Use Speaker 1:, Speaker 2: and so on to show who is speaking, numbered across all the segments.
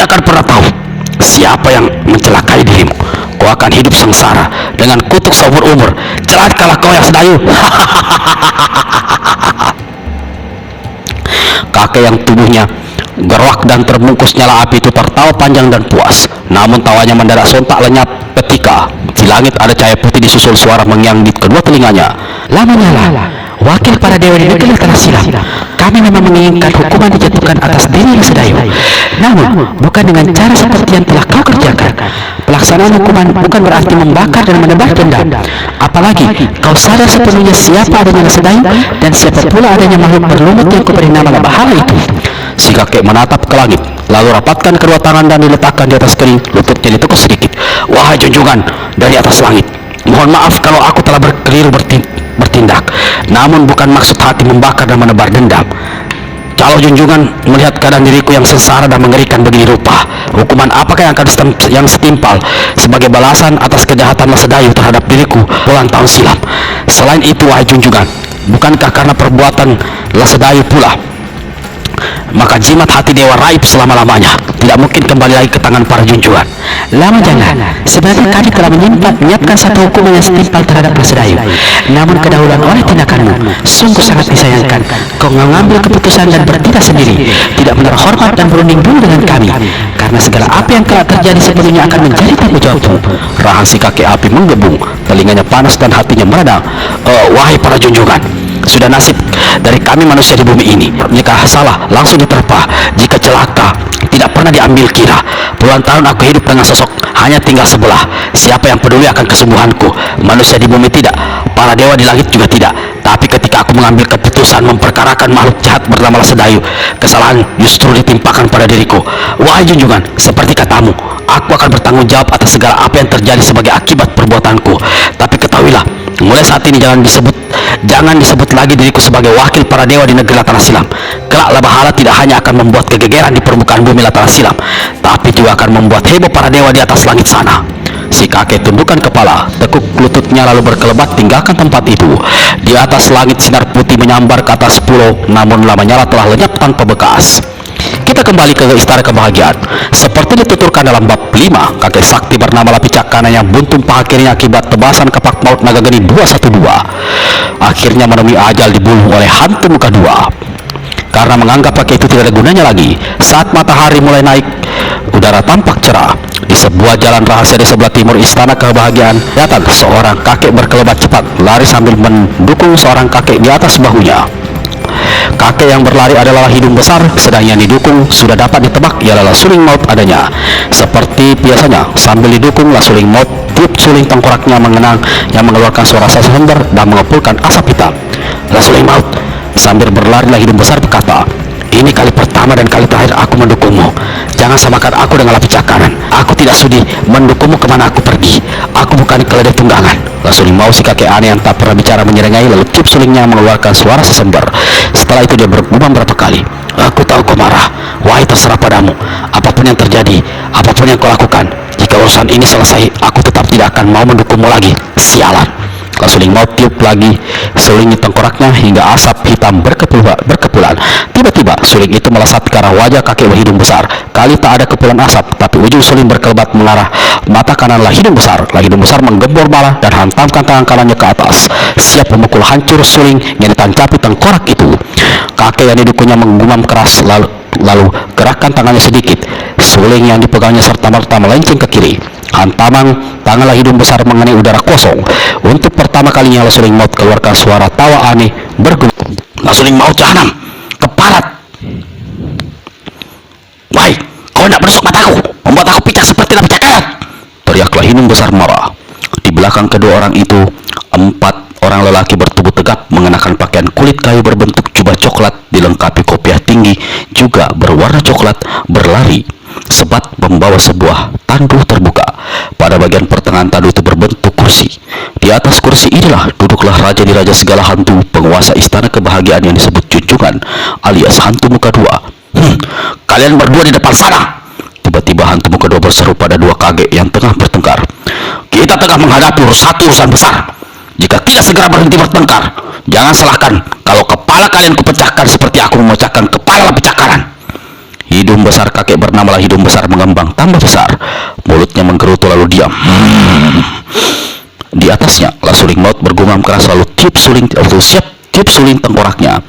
Speaker 1: tidak akan pernah tahu siapa yang mencelakai dirimu. Kau akan hidup sengsara dengan kutuk seumur umur. Celakalah kau yang sedayu. Kakek yang tubuhnya gerak dan terbungkus nyala api itu tertawa panjang dan puas. Namun tawanya mendadak sontak lenyap ketika di langit ada cahaya putih disusul suara mengiang di kedua telinganya.
Speaker 2: Lama nyala, wakil para dewa di negeri Latana Silam. Kami memang menginginkan hukuman dijatuhkan atas diri Sedayu. Namun, bukan dengan cara seperti yang telah kau kerjakan. Pelaksanaan hukuman bukan berarti membakar dan menebar dendam. Apalagi, kau sadar sepenuhnya siapa adanya Sedayu dan siapa pula adanya makhluk berlumut yang kuberi nama Labahala itu.
Speaker 1: Si kakek menatap ke langit, lalu rapatkan kedua tangan dan diletakkan di atas kering, lututnya ditekuk sedikit. Wahai junjungan dari atas langit, mohon maaf kalau aku telah berkeliru bertindak, namun bukan maksud hati membakar dan menebar dendam. Kalau junjungan melihat keadaan diriku yang sengsara dan mengerikan begini rupa, hukuman apakah yang setimpal sebagai balasan atas kejahatan Sedayu terhadap diriku puluhan tahun silam? Selain itu, wahai junjungan, bukankah karena perbuatan Sedayu pula maka jimat hati dewa raib selama-lamanya tidak mungkin kembali lagi ke tangan para junjungan?
Speaker 2: Lama jangan, sebenarnya kami telah menyiapkan satu hukuman yang setimpal terhadap Sedayu. Namun kedahuluan oleh tindakanmu sungguh sangat disayangkan. Kau mengambil keputusan dan bertindak sendiri, tidak menaruh hormat dan berunding dulu dengan kami, karena segala apa yang telah terjadi sepenuhnya akan menjadi tanggung jawabmu.
Speaker 1: Rahang si kakek api menggebung, telinganya panas dan hatinya meradang. Wahai para junjungan, sudah nasib dari kami manusia di bumi ini. Jika salah langsung diterpa, jika celaka tidak pernah diambil kira. Puluhan tahun aku hidup dengan sosok hanya tinggal sebelah. Siapa yang peduli akan kesembuhanku? Manusia di bumi tidak, para dewa di langit juga tidak. Tapi ketika aku mengambil keputusan memperkarakan makhluk jahat bernama Sedayu, kesalahan justru ditimpakan pada diriku. Wahai junjungan, seperti katamu, aku akan bertanggung jawab atas segala apa yang terjadi sebagai akibat perbuatanku. Tapi ketahuilah, mulai saat ini jangan disebut lagi diriku sebagai wakil para dewa di negeri Latana Silam. Kelak Labahala tidak hanya akan membuat kegegeran di permukaan bumi Latana Silam, tapi juga akan membuat heboh para dewa di atas langit sana. Si kakek tundukkan kepala, tekuk lututnya lalu berkelebat tinggalkan tempat itu. Di atas langit sinar putih menyambar ke atas pulau, namun lama nyala telah lenyap tanpa bekas. Kita kembali ke istana kebahagiaan. Seperti dituturkan dalam bab 5, kakek sakti bernama Lapicakana yang buntung paha kirinya akibat tebasan kepak maut naga geni 212 akhirnya menemui ajal dibunuh oleh hantu muka dua. Karena menganggap kakek itu tidak ada gunanya lagi, saat matahari mulai naik, udara tampak cerah. Di sebuah jalan rahasia di sebelah timur istana kebahagiaan, datang seorang kakek berkelebat cepat, lari sambil mendukung seorang kakek di atas bahunya. Kakek yang berlari adalah hidung besar, sedang yang didukung sudah dapat ditebak ialah suling maut adanya. Seperti biasanya, sambil didukung suling maut, tiup suling tengkoraknya mengenang yang mengeluarkan suara sesender dan mengepulkan asap hitam. Suling maut, sambil berlari hidung besar berkata, ini kali pertama dan kali terakhir aku mendukungmu. Jangan samakan aku dengan Lapicakanan. Aku tidak sudi mendukungmu kemana aku pergi. Aku bukan keledai tunggangan. Suling maut, si kakek aneh yang tak pernah bicara menyerengai, lalu tiup sulingnya mengeluarkan suara sesember. Setelah itu dia bergumam berapa kali. Aku tahu kau marah. Wahai, terserah padamu. Apapun yang terjadi, apapun yang kau lakukan, jika urusan ini selesai, aku tetap tidak akan mau mendukungmu lagi. Sialan. Suling maut tiup lagi suling di tengkoraknya hingga asap hitam berkepulan. Tiba-tiba suling itu melesat ke arah wajah kakek berhidung besar. Kali tak ada kepulan asap, tapi ujung suling berkelebat mengarah mata kanan hidung besar. Hidung besar menggembor bala dan hantamkan tangan kanannya ke atas, siap memukul hancur suling yang ditancapi tengkorak itu. Kakek yang didukungnya menggumam keras, lalu gerakkan tangannya sedikit. Suling yang dipegangnya serta-merta melenceng ke kiri. Hantaman tangan hidung besar mengenai udara kosong. Untuk pertama kalinya suling maut keluarkan suara tawa aneh bergumam. Suling maut jahanam, keparat. Wahai, kau nak menusuk mataku, membuat aku picak seperti Lapicakanan, teriaklah hidung besar marah. Di belakang kedua orang itu, 4 orang lelaki bertubuh tegap mengenakan pakaian kulit kayu berbentuk jubah coklat dilengkapi kopiah tinggi juga berwarna coklat, berlari sebat membawa sebuah tandu terbuka. Pada bagian pertengahan tandu itu berbentuk kursi. Di atas kursi inilah duduklah raja di raja segala hantu, penguasa istana kebahagiaan yang disebut junjungan alias hantu muka dua. Kalian berdua di depan sana. Tiba-tiba hantu muka dua berseru pada dua kakek yang tengah bertengkar. Kita tengah menghadapi satu urusan besar. Jika tidak segera berhenti bertengkar, jangan salahkan kalau kepala kalian kupecahkan seperti aku memecahkan kepala Lapicakanan. Hidung besar kakek bernama Hidung Besar mengembang tambah besar. Mulutnya menggerutu lalu diam. Di atasnya, lasuling maut bergumam keras lalu tiup suling tengkoraknya.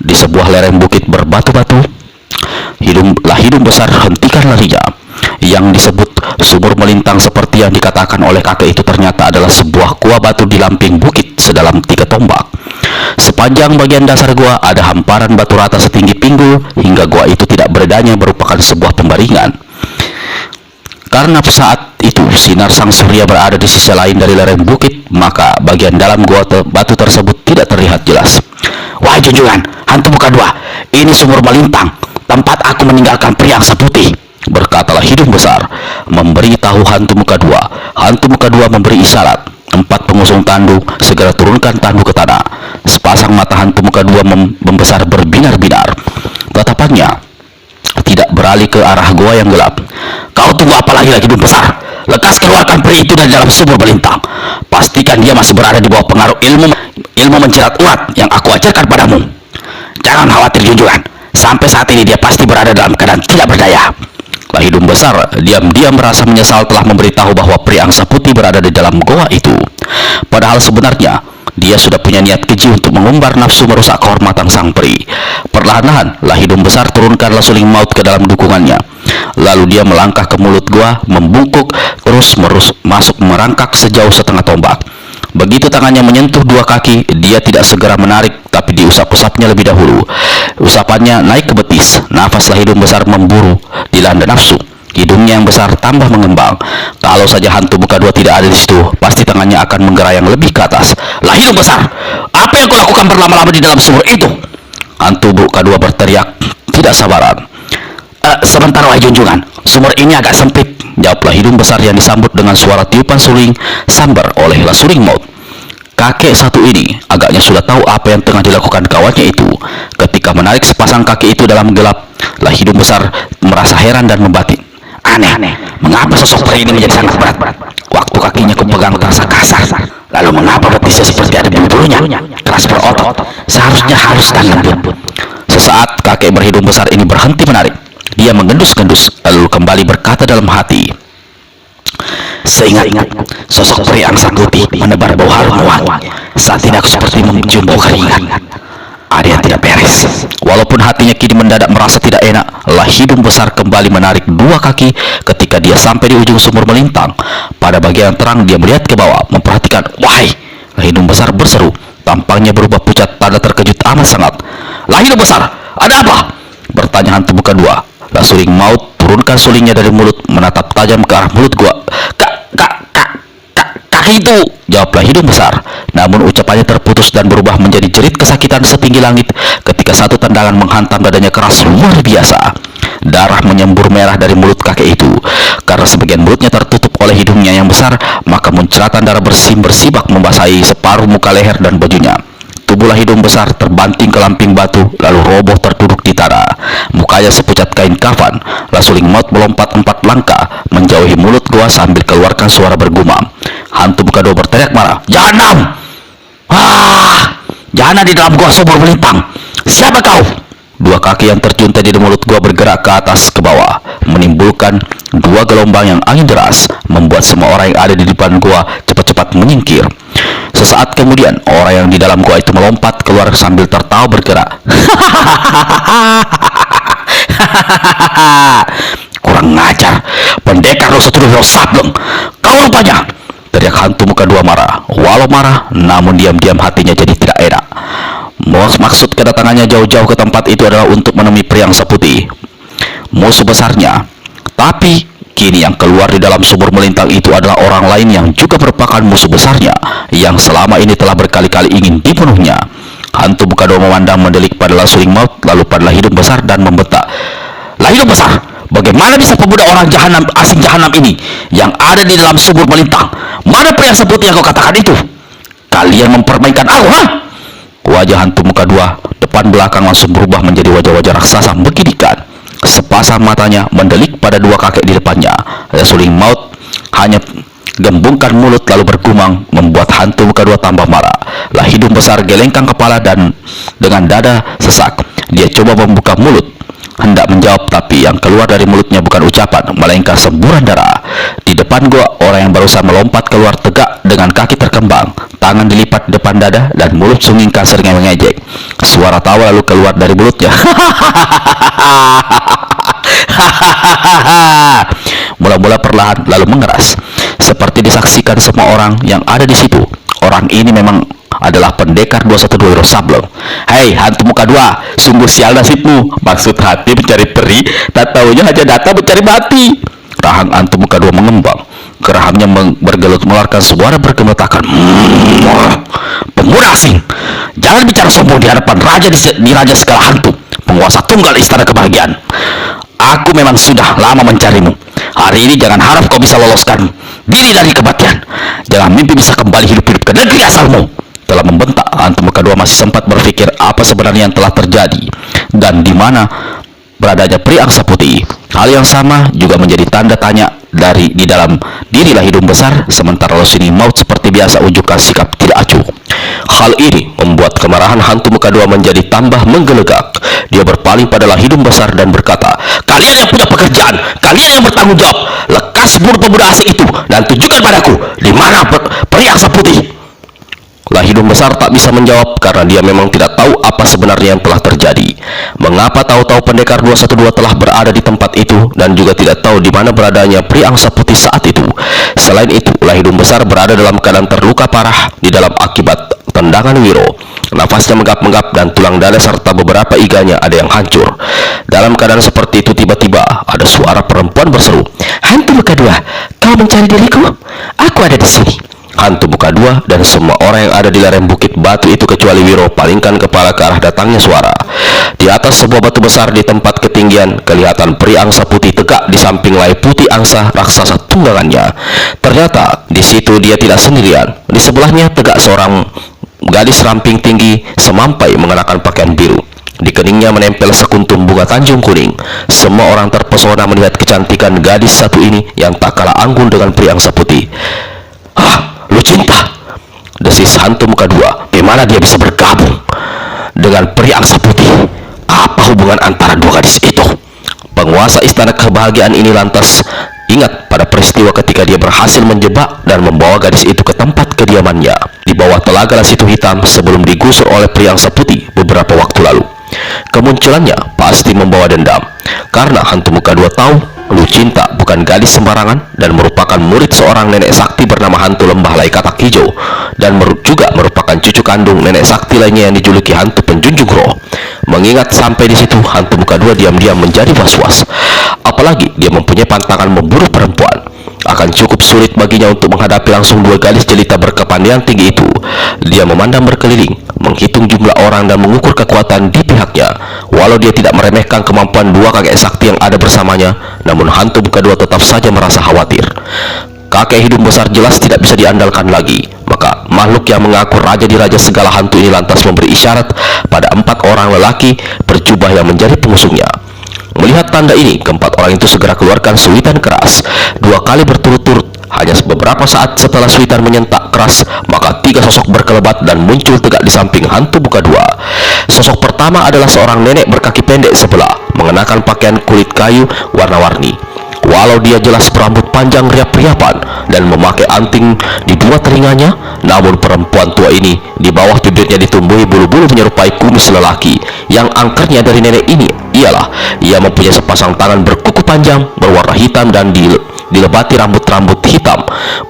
Speaker 1: Di sebuah lereng bukit berbatu-batu, Hidung Besar hentikan larinya. Yang disebut sumur melintang seperti yang dikatakan oleh kakek itu ternyata adalah sebuah gua batu di lamping bukit sedalam 3 tombak. Sepanjang bagian dasar gua ada hamparan batu rata setinggi pinggul, hingga gua itu tidak beredanya merupakan sebuah pembaringan. Karena saat itu sinar sang surya berada di sisi lain dari lereng bukit, maka bagian dalam gua batu tersebut tidak terlihat jelas. "Wahai junjungan, hantu muka 2, ini sumur melintang, tempat aku meninggalkan pria yang seputih," berkatalah Hidung Besar, memberi tahu hantu muka 2. Hantu muka 2 memberi isyarat. 4 pengusung tandu segera turunkan tandu ke tanah. Sepasang mata hantu muka 2 membesar berbinar-binar. Tatapannya tidak beralih ke arah gua yang gelap. "Kau tunggu apa lagi Hidung Besar? Lekas keluarkan pria itu dari dalam sumur melintang. Pastikan dia masih berada di bawah pengaruh ilmu menjilat urat yang aku ajarkan padamu. Jangan khawatir junjungan, sampai saat ini dia pasti berada dalam keadaan tidak berdaya." Hidung Besar diam-diam merasa menyesal telah memberitahu bahwa pria angsa putih berada di dalam goa itu. Padahal sebenarnya dia sudah punya niat keji untuk mengumbar nafsu merusak kehormatan sang peri. Perlahan-lahan Hidung Besar turunkan lasuling maut ke dalam dukungannya. Lalu dia melangkah ke mulut gua, membungkuk, terus masuk merangkak sejauh setengah tombak. Begitu tangannya menyentuh 2 kaki, dia tidak segera menarik, tapi diusap-usapnya lebih dahulu. Usapannya naik ke betis. Nafas Hidung Besar memburu, dilanda nafsu. Hidungnya yang besar tambah mengembang. Kalau saja hantu muka 2 tidak ada di situ, pasti tangannya akan menggerayang lebih ke atas. Hidung Besar, apa yang kau lakukan berlama-lama di dalam sumur itu?" Hantu muka 2 berteriak, tidak sabaran. Sebentar wahai junjungan, sumur ini agak sempit," jawablah Hidung Besar yang disambut dengan suara tiupan suling sambar oleh lasuling maut. Kakek satu ini agaknya sudah tahu apa yang tengah dilakukan kawannya itu. Ketika menarik sepasang kaki itu dalam gelap, Hidung Besar merasa heran dan membatin. Aneh, mengapa sosok pria ini menjadi sangat berat? Waktu kakinya kupegang terasa kasar. Lalu mengapa betisnya seperti ada bulu-bulunya? Keras berotot, seharusnya halus dan lembut. Sesaat kakek berhidung besar ini berhenti menarik. Dia mengendus-gendus, lalu kembali berkata dalam hati, "Seingat sosok pria angsa putih menebar bau harum wangi. Saat ini aku seperti mencium bau keringat. Ada yang tidak beres." Walaupun hatinya kini mendadak merasa tidak enak, Hidung Besar kembali menarik 2 kaki. Ketika dia sampai di ujung sumur melintang, pada bagian terang dia melihat ke bawah, memperhatikan. "Wahai!" Hidung Besar berseru. Tampangnya berubah pucat, tanda terkejut amat sangat. "Hidung Besar, ada apa?" bertanya hantu muka 2. Lasuling maut turunkan sulingnya dari mulut, menatap tajam ke arah mulut gua. Kaki itu," jawablah Hidung Besar. Namun ucapannya terputus dan berubah menjadi jerit kesakitan setinggi langit ketika satu tendangan menghantam dadanya keras luar biasa. Darah menyembur merah dari mulut kakek itu. Karena sebagian mulutnya tertutup oleh hidungnya yang besar, maka muncratan darah bersibak membasahi separuh muka, leher, dan bajunya. Tubuh Hidung Besar terbanting ke lamping batu, lalu roboh terduduk di tanah. Mukanya sepucat kain kafan. Lasuling maut melompat 4 langkah menjauhi mulut gua sambil keluarkan suara bergumam. Hantu muka 2 berteriak marah, "Jahanam! Jahanam di dalam gua sumur melintang! Siapa kau?" 2 kaki yang terjuntai di mulut gua bergerak ke atas ke bawah, menimbulkan 2 gelombang yang angin deras, membuat semua orang yang ada di depan gua cepat-cepat menyingkir. Sesaat kemudian, orang yang di dalam gua itu melompat keluar sambil tertawa bergerak. "Kurang ngajar, pendekar dosa tuduh sableng. Kau rupanya!" teriak hantu muka 2 marah. Walau marah, namun diam-diam hatinya jadi tidak enak. Maksud kedatangannya jauh-jauh ke tempat itu adalah untuk menemui pria angsa putih, musuh besarnya. Tapi kini yang keluar di dalam sumur melintang itu adalah orang lain yang juga merupakan musuh besarnya, yang selama ini telah berkali-kali ingin dibunuhnya. Hantu muka 2 memandang mendelik pada lasuling maut, lalu pada Hidung Besar dan membentak, "Hidung Besar, bagaimana bisa pemuda orang jahanam, asing jahanam ini yang ada di dalam sumur melintang? Mana pria angsa putih yang kau katakan itu? Kalian mempermainkan aku, ha?" Wajah hantu muka 2 depan belakang langsung berubah menjadi wajah-wajah raksasa menggidikan. Sepasang matanya mendelik pada 2 kakek di depannya. Lasuling maut hanya gembungkan mulut lalu bergumam, membuat hantu muka 2 tambah marah. Hidung Besar gelengkan kepala dan dengan dada sesak dia coba membuka mulut. hendak menjawab, tapi yang keluar dari mulutnya bukan ucapan, melainkan semburan darah. Di depan gua, orang yang barusan melompat keluar tegak dengan kaki terkembang, tangan dilipat di depan dada, dan mulut sungingkan seringai mengejek. Suara tawa lalu keluar dari mulutnya. Mula-mula perlahan, lalu mengeras, seperti disaksikan semua orang yang ada di situ. Orang ini memang adalah pendekar 212 Wiro Sableng. Hei, hantu muka dua, sungguh sial nasibmu. Maksud hati mencari peri, tak taunya hanya datang mencari mati. Rahang hantu muka dua mengembang. Gerahamnya bergelut mengeluarkan suara bergemetakan. Pemuda asing, jangan bicara sombong di hadapan raja di raja segala hantu, penguasa tunggal istana kebahagiaan. Aku memang sudah lama mencarimu. Hari ini jangan harap kau bisa loloskan diri dari kematian. Jangan mimpi bisa kembali hidup-hidup ke negeri asalmu. Telah membentak, hantu muka dua masih sempat berpikir apa sebenarnya yang telah terjadi dan di mana beradanya peri angsa putih. Hal yang sama juga menjadi tanda tanya di dalam dirilah hidung besar, sementara Losini maut seperti biasa unjukkan sikap tidak acuh. Hal ini membuat kemarahan hantu muka dua menjadi tambah menggelegak. Dia berpaling pada hidung besar dan berkata, "Kalian yang punya pekerjaan, kalian yang bertanggung jawab, lekas bunuh pemuda asing itu dan tunjukkan padaku di mana peri angsa putih." Hidung besar tak bisa menjawab karena dia memang tidak tahu apa sebenarnya yang telah terjadi. Mengapa tahu-tahu pendekar 212 telah berada di tempat itu dan juga tidak tahu di mana beradanya peri angsa putih saat itu. Selain itu, hidung besar berada dalam keadaan terluka parah di dalam akibat tendangan Wiro. Nafasnya menggap-menggap dan tulang dada serta beberapa iganya ada yang hancur. Dalam keadaan seperti itu, tiba-tiba ada suara perempuan berseru, "Hantu muka dua, kau mencari diriku? Aku ada di sini." Hantu muka dua dan semua orang yang ada di lereng bukit batu itu kecuali Wiro palingkan kepala ke arah datangnya suara. Di atas sebuah batu besar di tempat ketinggian, kelihatan peri angsa putih tegak di samping Lai Putih angsa raksasa tunggangannya. Ternyata di situ dia tidak sendirian. Di sebelahnya tegak seorang gadis ramping tinggi semampai mengenakan pakaian biru. Di keningnya menempel sekuntum bunga tanjung kuning. Semua orang terpesona melihat kecantikan gadis satu ini yang tak kalah anggun dengan peri angsa putih. Lucinta, desis hantu muka dua. Bagaimana dia bisa bergabung dengan peri angsa putih? Apa hubungan antara dua gadis itu? Penguasa istana kebahagiaan ini lantas ingat pada peristiwa ketika dia berhasil menjebak dan membawa gadis itu ke tempat kediamannya di bawah telaga Situ Hitam sebelum digusur oleh peri angsa putih beberapa waktu lalu. Kemunculannya pasti membawa dendam, karena hantu muka dua tahu Lucinta bukan gadis sembarangan dan merupakan murid seorang nenek sakti bernama hantu lembah Lai Katak Hijau, dan juga merupakan cucu kandung nenek sakti lainnya yang dijuluki hantu penjunjung roh. Mengingat sampai di situ, hantu muka dua diam-diam menjadi was-was. Apalagi dia mempunyai pantangan memburu perempuan. Akan cukup sulit baginya untuk menghadapi langsung dua gadis jelita berkepandaian tinggi itu. Dia memandang berkeliling, menghitung jumlah orang dan mengukur kekuatan di pihaknya. Walau dia tidak meremehkan kemampuan dua kakek sakti yang ada bersamanya, namun hantu muka dua tetap saja merasa khawatir. Kakek hidung besar jelas tidak bisa diandalkan lagi. Maka makhluk yang mengaku raja di raja segala hantu ini lantas memberi isyarat pada 4 orang lelaki berjubah yang menjadi pengusungnya. Melihat tanda ini, keempat orang itu segera keluarkan suitan keras 2 kali berturut-turut. Hanya beberapa saat setelah suitan menyentak keras, maka 3 sosok berkelebat dan muncul tegak di samping hantu muka dua. Sosok pertama adalah seorang nenek berkaki pendek sebelah, mengenakan pakaian kulit kayu warna-warni. Walau dia jelas berambut panjang riap-riapan dan memakai anting di 2 telinganya, namun perempuan tua ini di bawah bibirnya ditumbuhi bulu-bulu menyerupai kumis lelaki. Yang angkernya dari nenek ini ialah ia mempunyai sepasang tangan berkuku panjang berwarna hitam dan dilebati rambut-rambut hitam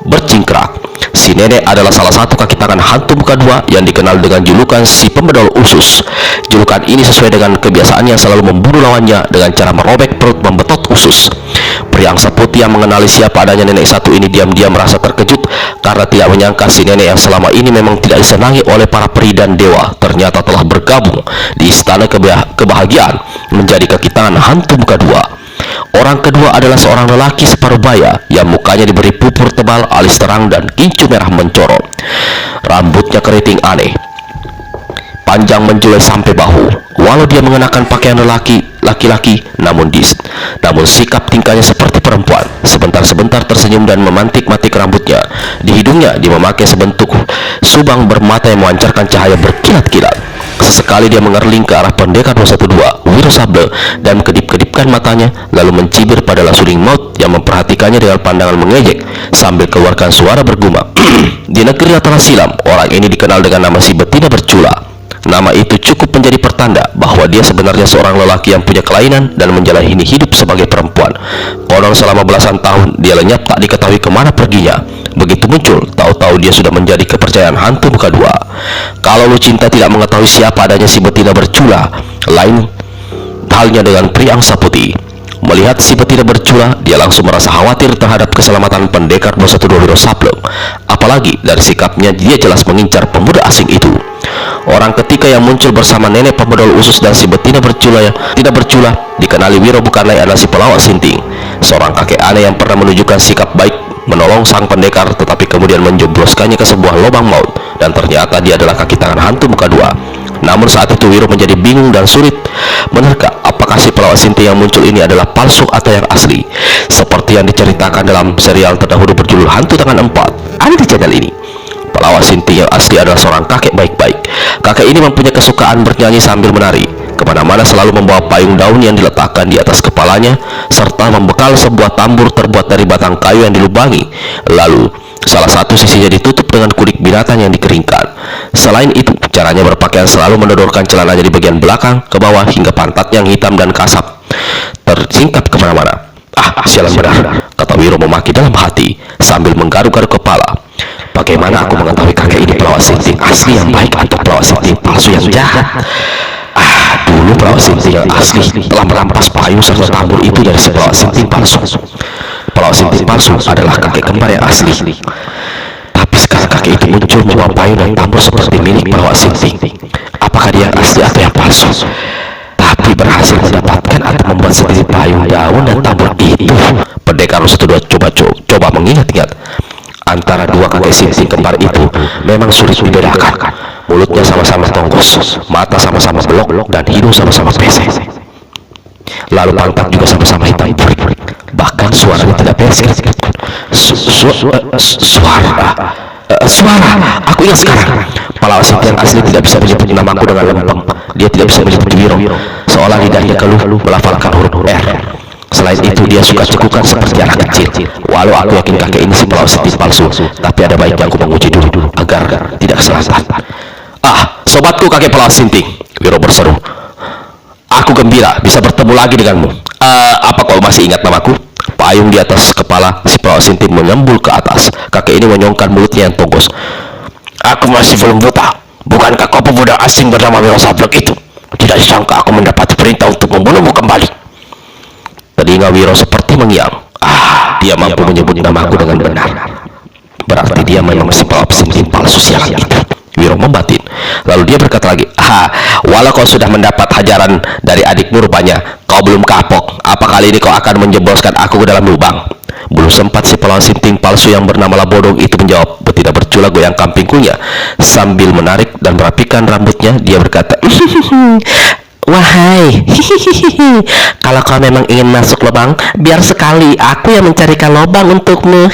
Speaker 1: bercingkrak. Si nenek adalah salah satu kaki tangan hantu muka dua yang dikenal dengan julukan si pembedol usus. Julukan ini sesuai dengan kebiasaannya selalu membunuh lawannya dengan cara merobek perut membetot usus. Peri angsa putih yang mengenali siapa adanya nenek satu ini diam-diam merasa terkejut karena tidak menyangka si nenek yang selama ini memang tidak disenangi oleh para peri dan dewa ternyata telah bergabung di istana kebahagiaan menjadi kaki tangan hantu muka dua. Orang kedua adalah seorang lelaki separuh baya yang mukanya diberi pupur tebal, alis terang dan kincu merah mencorong. Rambutnya keriting aneh, panjang menjulai sampai bahu. Walau dia mengenakan pakaian laki-laki, namun sikap tingkahnya seperti perempuan. Sebentar-sebentar tersenyum dan memantik-matik rambutnya. Di hidungnya dia memakai sebentuk subang bermata yang memancarkan cahaya berkilat-kilat. Sesekali dia mengerling ke arah pendekar 212, Wiro Sableng, dan kedip-kedipkan matanya, lalu mencibir pada Lasuling Maut yang memperhatikannya dengan pandangan mengejek sambil keluarkan suara bergumam. Di negeri Ratana Silam, orang ini dikenal dengan nama si betina bercula. Nama itu cukup menjadi pertanda bahwa dia sebenarnya seorang lelaki yang punya kelainan dan menjalani hidup sebagai perempuan. Konon selama belasan tahun dia lenyap tak diketahui kemana perginya. Begitu muncul, tahu-tahu dia sudah menjadi kepercayaan hantu muka dua. Kalau Lucinta tidak mengetahui siapa adanya si betina bercula, lain halnya dengan pria angsa putih. Melihat si betina bercula, dia langsung merasa khawatir terhadap keselamatan pendekar 212 Wiro Sableng. Apalagi dari sikapnya dia jelas mengincar pemuda asing itu. Orang ketiga yang muncul bersama nenek pemodal usus dan si betina tidak bercula dikenali Wiro bukan lain adalah si pelawak Sinting, seorang kakek aneh yang pernah menunjukkan sikap baik menolong sang pendekar, tetapi kemudian menjebloskannya ke sebuah lubang maut, dan ternyata dia adalah kaki tangan hantu muka dua. Namun saat itu Wiro menjadi bingung dan sulit menerka apakah si pelawak Sinting yang muncul ini adalah palsu atau yang asli, seperti yang diceritakan dalam serial terdahulu berjudul Hantu Tangan 4 ada di channel ini. Pelawak Sinting yang asli adalah seorang kakek baik-baik. Kakek ini mempunyai kesukaan bernyanyi sambil menari. Kemana-mana selalu membawa payung daun yang diletakkan di atas kepalanya, serta membekal sebuah tambur terbuat dari batang kayu yang dilubangi. Lalu, salah satu sisinya ditutup dengan kulit binatang yang dikeringkan. Selain itu, caranya berpakaian selalu menodorkan celananya di bagian belakang ke bawah hingga pantatnya yang hitam dan kasap tersingkap kemana-mana. Sialan benar, kata Wiro memaki dalam hati sambil menggaruk-garuk kepala. Bagaimana aku mengetahui kakek ini pelawak Sinting asli yang baik atau pelawak Sinting palsu yang jahat? Dulu pelawak Sinting yang asli telah merampas payung serta tambur itu dari si pelawak Sinting palsu. Pelawak Sinting palsu adalah kakek kembar yang asli. Tapi sekarang kakek itu muncul membawa payung dan tambur seperti milik pelawak Sinting. Apakah dia yang asli atau yang palsu? Tapi berhasil mendapatkan atau membuat sendiri payung daun dan tambur itu. Pendekar 112 coba mengingat-ingat. Antara dua kakek Sinting kembar itu memang sulit dibedakan. Mulutnya sama-sama tongkos, mata sama-sama belok, dan hidung sama-sama pesek. Lalu pantat juga sama-sama hitam burik. Bahkan suaranya tidak pesek. Suara. Aku ingat sekarang. Pelawak Sinting yang asli tidak bisa menyebut namaku dengan lempeng. Dia tidak bisa menyebut Wiro, seolah lidahnya keluh melafalkan huruf R. Selain itu, dia suka cekukan seperti anak kecil. Walau aku yakin kakek ini si pelawak Sinting palsu, tapi ada baiknya aku menguji dulu agar tidak kesalahan. Sobatku kakek pelawak Sinting, Wiro berseru. Aku gembira bisa bertemu lagi denganmu. Apa kau masih ingat namaku? Payung di atas kepala si pelawak Sinting menyembul ke atas. Kakek ini menyongkan mulutnya yang tongkos. Aku masih belum buta. Bukankah kau pemuda asing bernama Wiro Sableng itu? Tidak disangka aku mendapat perintah untuk membunuhmu kembali. Telinga Wiro seperti mengiang. Dia mampu menyebut namaku dengan benar. Berarti dia memang si pelawak Sinting palsu sialan itu. Wiro membatin. Lalu dia berkata lagi, walau kau sudah mendapat hajaran dari adikmu, rupanya kau belum kapok. Apa kali ini kau akan menjebloskan aku ke dalam lubang? Belum sempat si pelawak Sinting palsu yang bernama Labodong itu menjawab, betina bercula goyangkan pinggulnya sambil menarik dan merapikan rambutnya. Dia berkata, wahai, kalau kau memang ingin masuk lubang, biar sekali aku yang mencarikan lubang untukmu.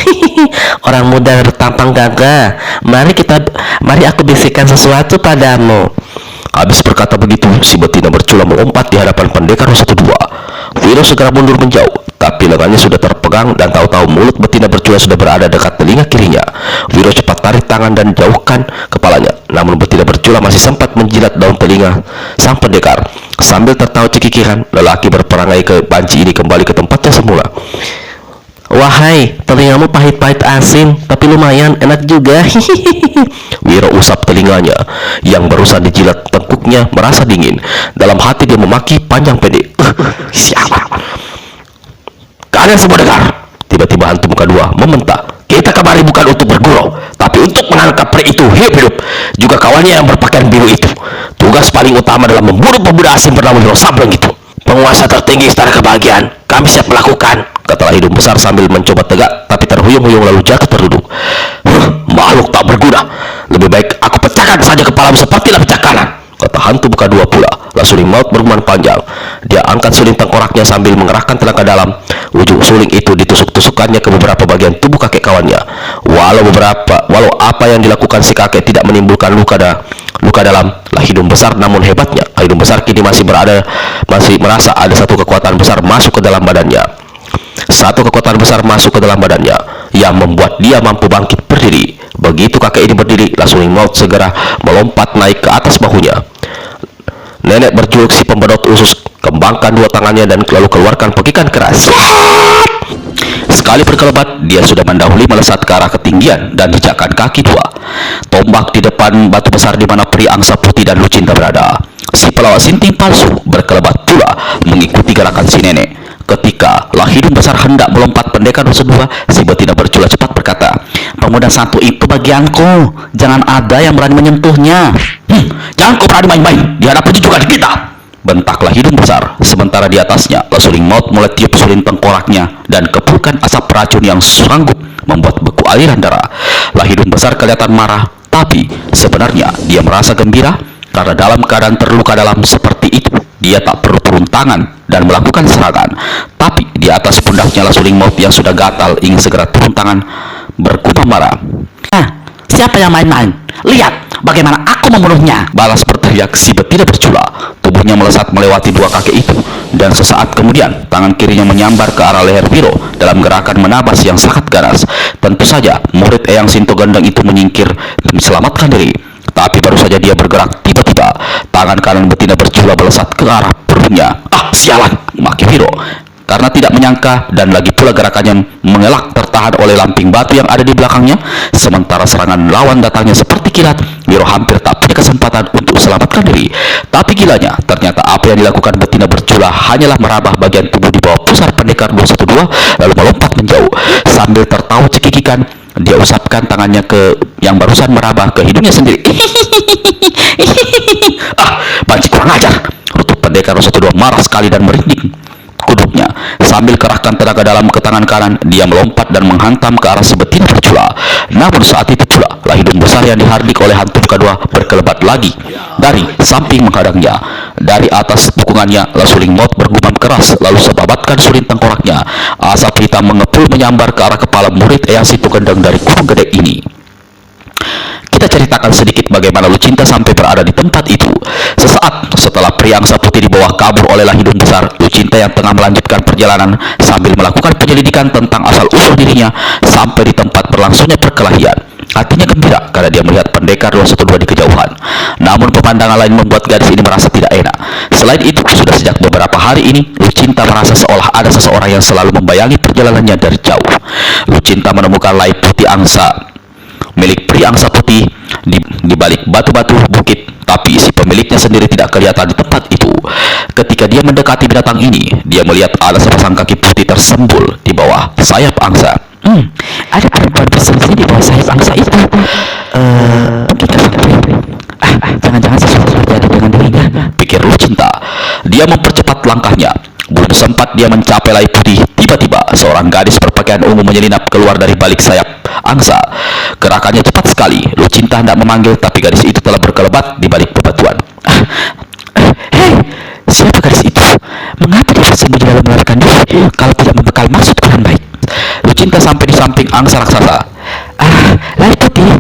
Speaker 1: Orang muda bertampang gagah. Mari aku bisikkan sesuatu padamu. Habis berkata begitu, si betina bercula melompat di hadapan pendekar 112. Wiro segera mundur menjauh, tapi lengannya sudah terpegang dan tahu-tahu mulut betina bercula sudah berada dekat telinga kirinya. Wiro cepat tarik tangan dan jauhkan kepalanya, namun betina bercula masih sempat menjilat daun telinga sang pendekar. Sambil tertawa cekikikan, lelaki berperangai ke banci ini kembali ke tempatnya semula. Wahai, telingamu pahit-pahit asin, tapi lumayan enak juga. Wiro usap telinganya yang barusan dijilat tengkuknya, merasa dingin. Dalam hati dia memaki panjang pendek. Siapa? Kalian semua dengar. Tiba-tiba hantu muka dua membentak. Kita kemari bukan untuk bergurau, tapi untuk menangkap pria itu hidup-hidup, juga kawannya yang berpakaian biru itu. Tugas paling utama adalah membunuh pemuda asing bernama Wiro Sableng itu. Penguasa tertinggi Istana Kebahagiaan, kami siap melakukan, katalah hidung besar sambil mencoba tegak, tapi terhuyung-huyung lalu jatuh terduduk. Makhluk tak berguna. Lebih baik aku pecahkan saja kepalamu sepertilah pecah kanan, kata hantu muka dua pula. Lasuling Maut bergumam panjang. Dia angkat suling tengkoraknya sambil mengerahkan tenaga dalam. Ujung suling itu ditusuk-tusukannya ke beberapa bagian tubuh kakek kawannya. Walau apa yang dilakukan si kakek tidak menimbulkan luka luka dalam. Lahidung besar, namun hebatnya Lahidung besar kini masih merasa ada satu kekuatan besar masuk ke dalam badannya. Satu kekuatan besar masuk ke dalam badannya yang membuat dia mampu bangkit berdiri. Begitu kakek ini berdiri, Lasuling Maut segera melompat naik ke atas bahunya. Nenek berjuluk si pembedot usus kembangkan dua tangannya dan lalu keluarkan pekikan keras. Sekali berkelebat, dia sudah mendahului melesat ke arah ketinggian dan hijakan kaki dua. Tombak di depan batu besar di mana pria angsa putih dan Lucinta berada. Si pelawak sinting palsu berkelebat pula mengikuti gerakan si nenek. Ketika Lahidung besar hendak melompat pendekar dosa dua, si betina bercula cepat berkata, "Pemuda satu itu bagianku, jangan ada yang berani menyentuhnya." Jangan kau berani main-main di hadapan junjungan kita, bentak Lahidung besar. Sementara di atasnya, Lasuling Maut mulai tiup sulin tengkoraknya dan kepulkan asap racun yang sanggup membuat beku aliran darah. Lahidung besar kelihatan marah, tapi sebenarnya dia merasa gembira karena dalam keadaan terluka dalam seperti itu, dia tak perlu turun tangan dan melakukan serangan. Tapi di atas pundaknya Lasuling Maut yang sudah gatal ingin segera turun tangan bergumam marah.
Speaker 2: Siapa yang main-main? Lihat bagaimana aku membunuhnya,
Speaker 1: balas berteriak si betina bercula. Tubuhnya melesat melewati dua kakek itu, dan sesaat kemudian tangan kirinya menyambar ke arah leher Wiro dalam gerakan menabas yang sangat ganas. Tentu saja murid Eyang Sinto Gendeng itu menyingkir demi selamatkan diri. Tapi baru saja dia bergerak, tiba-tiba tangan kanan betina bercula melesat ke arah perutnya. Sialan, maki Wiro karena tidak menyangka, dan lagi pula gerakannya mengelak tertahan oleh lamping batu yang ada di belakangnya. Sementara serangan lawan datangnya seperti kilat, Wiro hampir tak punya kesempatan untuk selamatkan diri. Tapi gilanya, ternyata apa yang dilakukan betina bercula hanyalah merabah bagian tubuh di bawah pusar pendekar 212 lalu melompat menjauh. Sambil tertawa cekikikan, dia usapkan tangannya ke yang barusan merabah ke hidungnya sendiri. Banci kurang ajar, rutut pendekar 212 marah sekali dan merinding kuduknya. Sambil kerahkan tenaga dalam ke tangan kanan, dia melompat dan menghantam ke arah si betina bercula. Namun saat itu pula Lahidung besar yang dihardik oleh hantu kedua berkelebat lagi dari samping menghadangnya. Dari atas pukungannya, Lasuling Maut bergumam keras lalu sebabatkan sulin tengkoraknya. Asap hitam mengepul menyambar ke arah kepala murid Eyang Sinto Gendeng dari gunung gede ini. Kita ceritakan sedikit bagaimana Lucinta sampai berada di tempat itu. Sesaat setelah pria angsa putih di bawah kabur oleh Lahidung besar, Lucinta yang tengah melanjutkan perjalanan sambil melakukan penyelidikan tentang asal-usul dirinya sampai di tempat berlangsungnya perkelahian. Hatinya gembira karena dia melihat pendekar 212 di kejauhan. Namun pemandangan lain membuat gadis ini merasa tidak enak. Selain itu, sudah sejak beberapa hari ini, Lucinta merasa seolah ada seseorang yang selalu membayangi perjalanannya dari jauh. Lucinta menemukan Lai Putih angsa milik pria angsa putih di balik batu-batu bukit, tapi si pemiliknya sendiri tidak kelihatan di tempat itu. Ketika dia mendekati binatang ini, dia melihat ada sepasang kaki putih tersembul di bawah sayap angsa.
Speaker 2: Ada perempuan bersembunyi di bawah sayap angsa itu. Jangan-jangan sesuatu terjadi dengan dirinya,
Speaker 1: pikir Lucinta. Dia mempercepat langkahnya. Belum sempat dia mencapai Lai Putih, tiba-tiba seorang gadis berpakaian ungu menyelinap keluar dari balik sayap angsa. Gerakannya cepat sekali. Lucinta hendak memanggil, tapi gadis itu telah berkelebat di balik bebatuan.
Speaker 2: Hei, siapa gadis itu? Mengapa dia bersembunyi dalam melarikan diri kalau tidak membekal maksud Tuhan baik?
Speaker 1: Lucinta sampai di samping angsa raksasa.
Speaker 2: Lai Putih,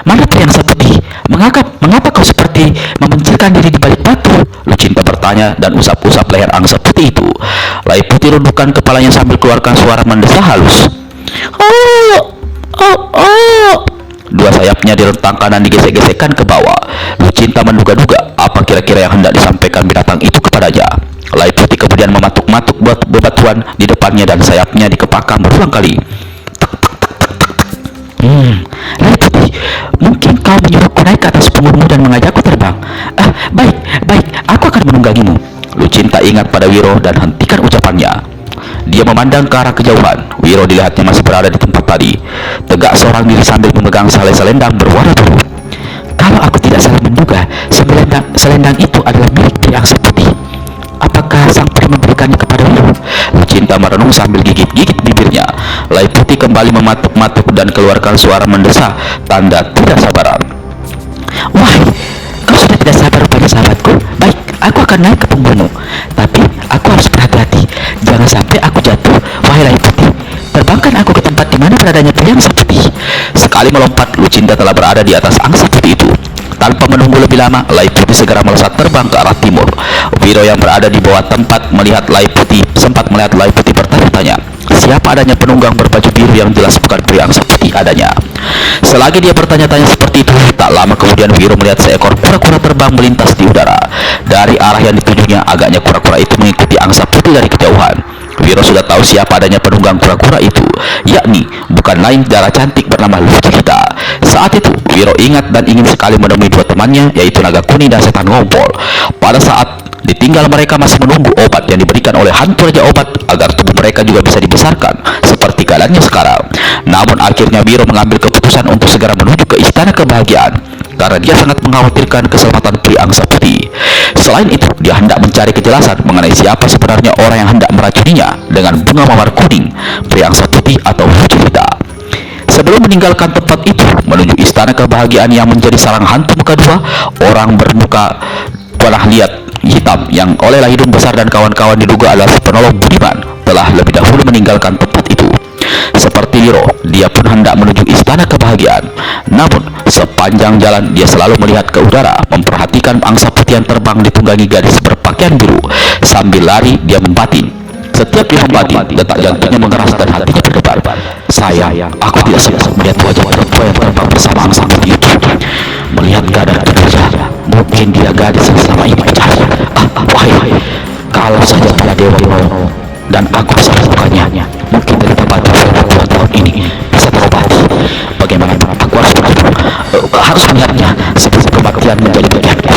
Speaker 2: mana pria angsa putih? Mengapa kau seperti memencilkan diri di balik batu?
Speaker 1: Lucinta bertanya dan usap-usap leher angsa putih itu. Lai Putih rundukkan kepalanya sambil keluarkan suara mendesah halus. Dua sayapnya direntangkan dan digesek-gesekkan ke bawah. Lucinta menduga-duga apa kira-kira yang hendak disampaikan binatang itu kepadanya. Lai Putih kemudian mematuk-matuk bebatuan di depannya dan sayapnya dikepakkan berulang kali.
Speaker 2: Lai Putih, mungkin kau menyuruhku naik ke atas punggungmu dan mengajakku terbang. Baik, aku akan menunggangimu.
Speaker 1: Lucinta ingat pada Wiro dan hentikan ucapannya. Dia memandang ke arah kejauhan. Wiro dilihatnya masih berada di tempat tadi, tegak seorang diri sambil memegang selendang berwarna biru.
Speaker 2: Kalau aku tidak salah menduga, selendang itu adalah milik pria angsa putih. Apakah sang peri memberikannya kepada Wiro?
Speaker 1: Lucinta merenung sambil gigit-gigit bibirnya. Lai Putih kembali mematuk-matuk dan keluarkan suara mendesah, tanda tidak sabaran.
Speaker 2: Wah, kau sudah tidak sabar rupanya sahabatku. Baik, aku akan naik ke punggungmu. Tapi aku harus berhati-hati. Jangan sampai aku jatuh, wahai Lai Putih. Terbangkan aku ke tempat di mana beradanya pria angsa putih.
Speaker 1: Sekali melompat, Lucinta telah berada di atas angsa putih itu. Tanpa menunggu lebih lama, Lai Putih segera melesat terbang ke arah timur. Wiro yang berada di bawah tempat melihat Lai Putih sempat melihat Lai Putih bertanya-tanya, siapa adanya penunggang berbaju biru yang jelas bukan pria angsa putih adanya. Selagi dia bertanya-tanya seperti itu, tak lama kemudian Wiro melihat seekor kura-kura terbang melintas di udara. Dari arah yang ditujunya, agaknya kura-kura itu mengikuti angsa putih dari kejauhan. Wiro sudah tahu siapa adanya penunggang kura-kura itu, yakni bukan lain darah cantik bernama Lucilita. Saat itu Wiro ingat dan ingin sekali menemui dua temannya, yaitu naga kuning dan setan ngompol. Pada saat ditinggal mereka masih menunggu obat yang diberikan oleh hantu raja obat agar tubuh mereka juga bisa dibesarkan seperti keadaannya sekarang. Namun akhirnya Wiro mengambil keputusan untuk segera menuju ke istana kebahagiaan karena dia sangat mengkhawatirkan keselamatan pria angsa putih. Selain itu, dia hendak mencari kejelasan mengenai siapa sebenarnya orang yang hendak meracuninya dengan bunga mawar kuning, pria angsa putih atau Lucilita. Sebelum meninggalkan tempat itu menuju istana kebahagiaan yang menjadi sarang hantu muka dua, orang bermuka panah liat hitam yang olehlah hidung besar dan kawan-kawan diduga adalah penolong budiman telah lebih dahulu meninggalkan tempat itu. Seperti Wiro, dia pun hendak menuju istana kebahagiaan. Namun sepanjang jalan dia selalu melihat ke udara, memperhatikan angsa putih yang terbang ditunggangi gadis berpakaian biru. Sambil lari dia membatin. Setiap dia membatin, detak jantungnya mengeras dan hatinya berdebar. Sayang, aku tidak sempat melihat wajah perempuan yang terbang bersama angsa putih itu. Melihat keadaan tubuhnya, mungkin dia gadis yang selama ini mencari. Wahai, kalau saja para dewa dan aku bisa melakukannya, mungkin dari tempat puluhan tahun ini bisa terobati. Bagaimana aku harus melihatnya sebelum kematian menjadi bagianku.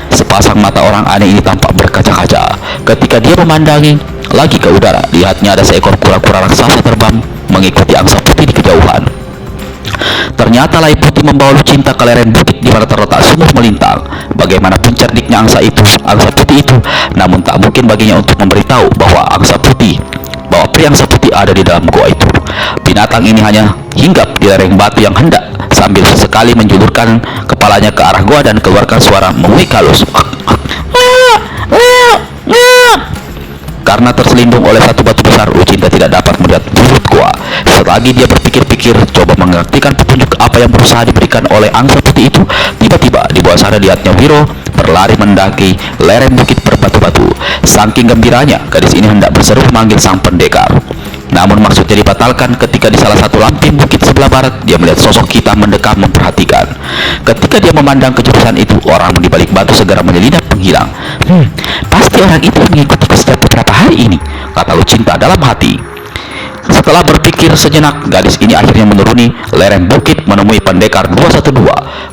Speaker 1: Sepasang mata orang aneh ini tampak berkaca-kaca. Ketika dia memandangi lagi ke udara, lihatnya ada seekor kura-kura raksasa terbang mengikuti angsa putih di kejauhan. Ternyata Lai Putih membawa Lucilita ke lereng bukit di mana terletak sumur melintang. Bagaimanapun cerdiknya angsa putih itu, namun tak mungkin baginya untuk memberitahu bahwa pria angsa putih ada di dalam gua itu. Binatang ini hanya hinggap di lereng batu yang hendak sambil sesekali menjulurkan kepalanya ke arah gua dan keluarkan suara menguik halus. Karena terselindung oleh satu batu besar, Lucilita tidak dapat melihat mulut gua. Selagi dia berpikir-pikir, coba mengertikan petunjuk apa yang berusaha diberikan oleh angsa putih itu, tiba-tiba di bawah sana lihatnya Wiro berlari mendaki lereng bukit berbatu-batu. Saking gembiranya, gadis ini hendak berseru memanggil sang pendekar. Namun maksudnya dibatalkan ketika di salah satu lamping bukit sebelah barat dia melihat sosok hitam mendekam memperhatikan. Ketika dia memandang kejurusan itu, orang di balik batu segera menyelinap menghilang. Pasti orang itu mengikutiku sejak beberapa hari ini, kata Lucilita dalam hati. Setelah berpikir sejenak, gadis ini akhirnya menuruni lereng bukit menemui pendekar 212,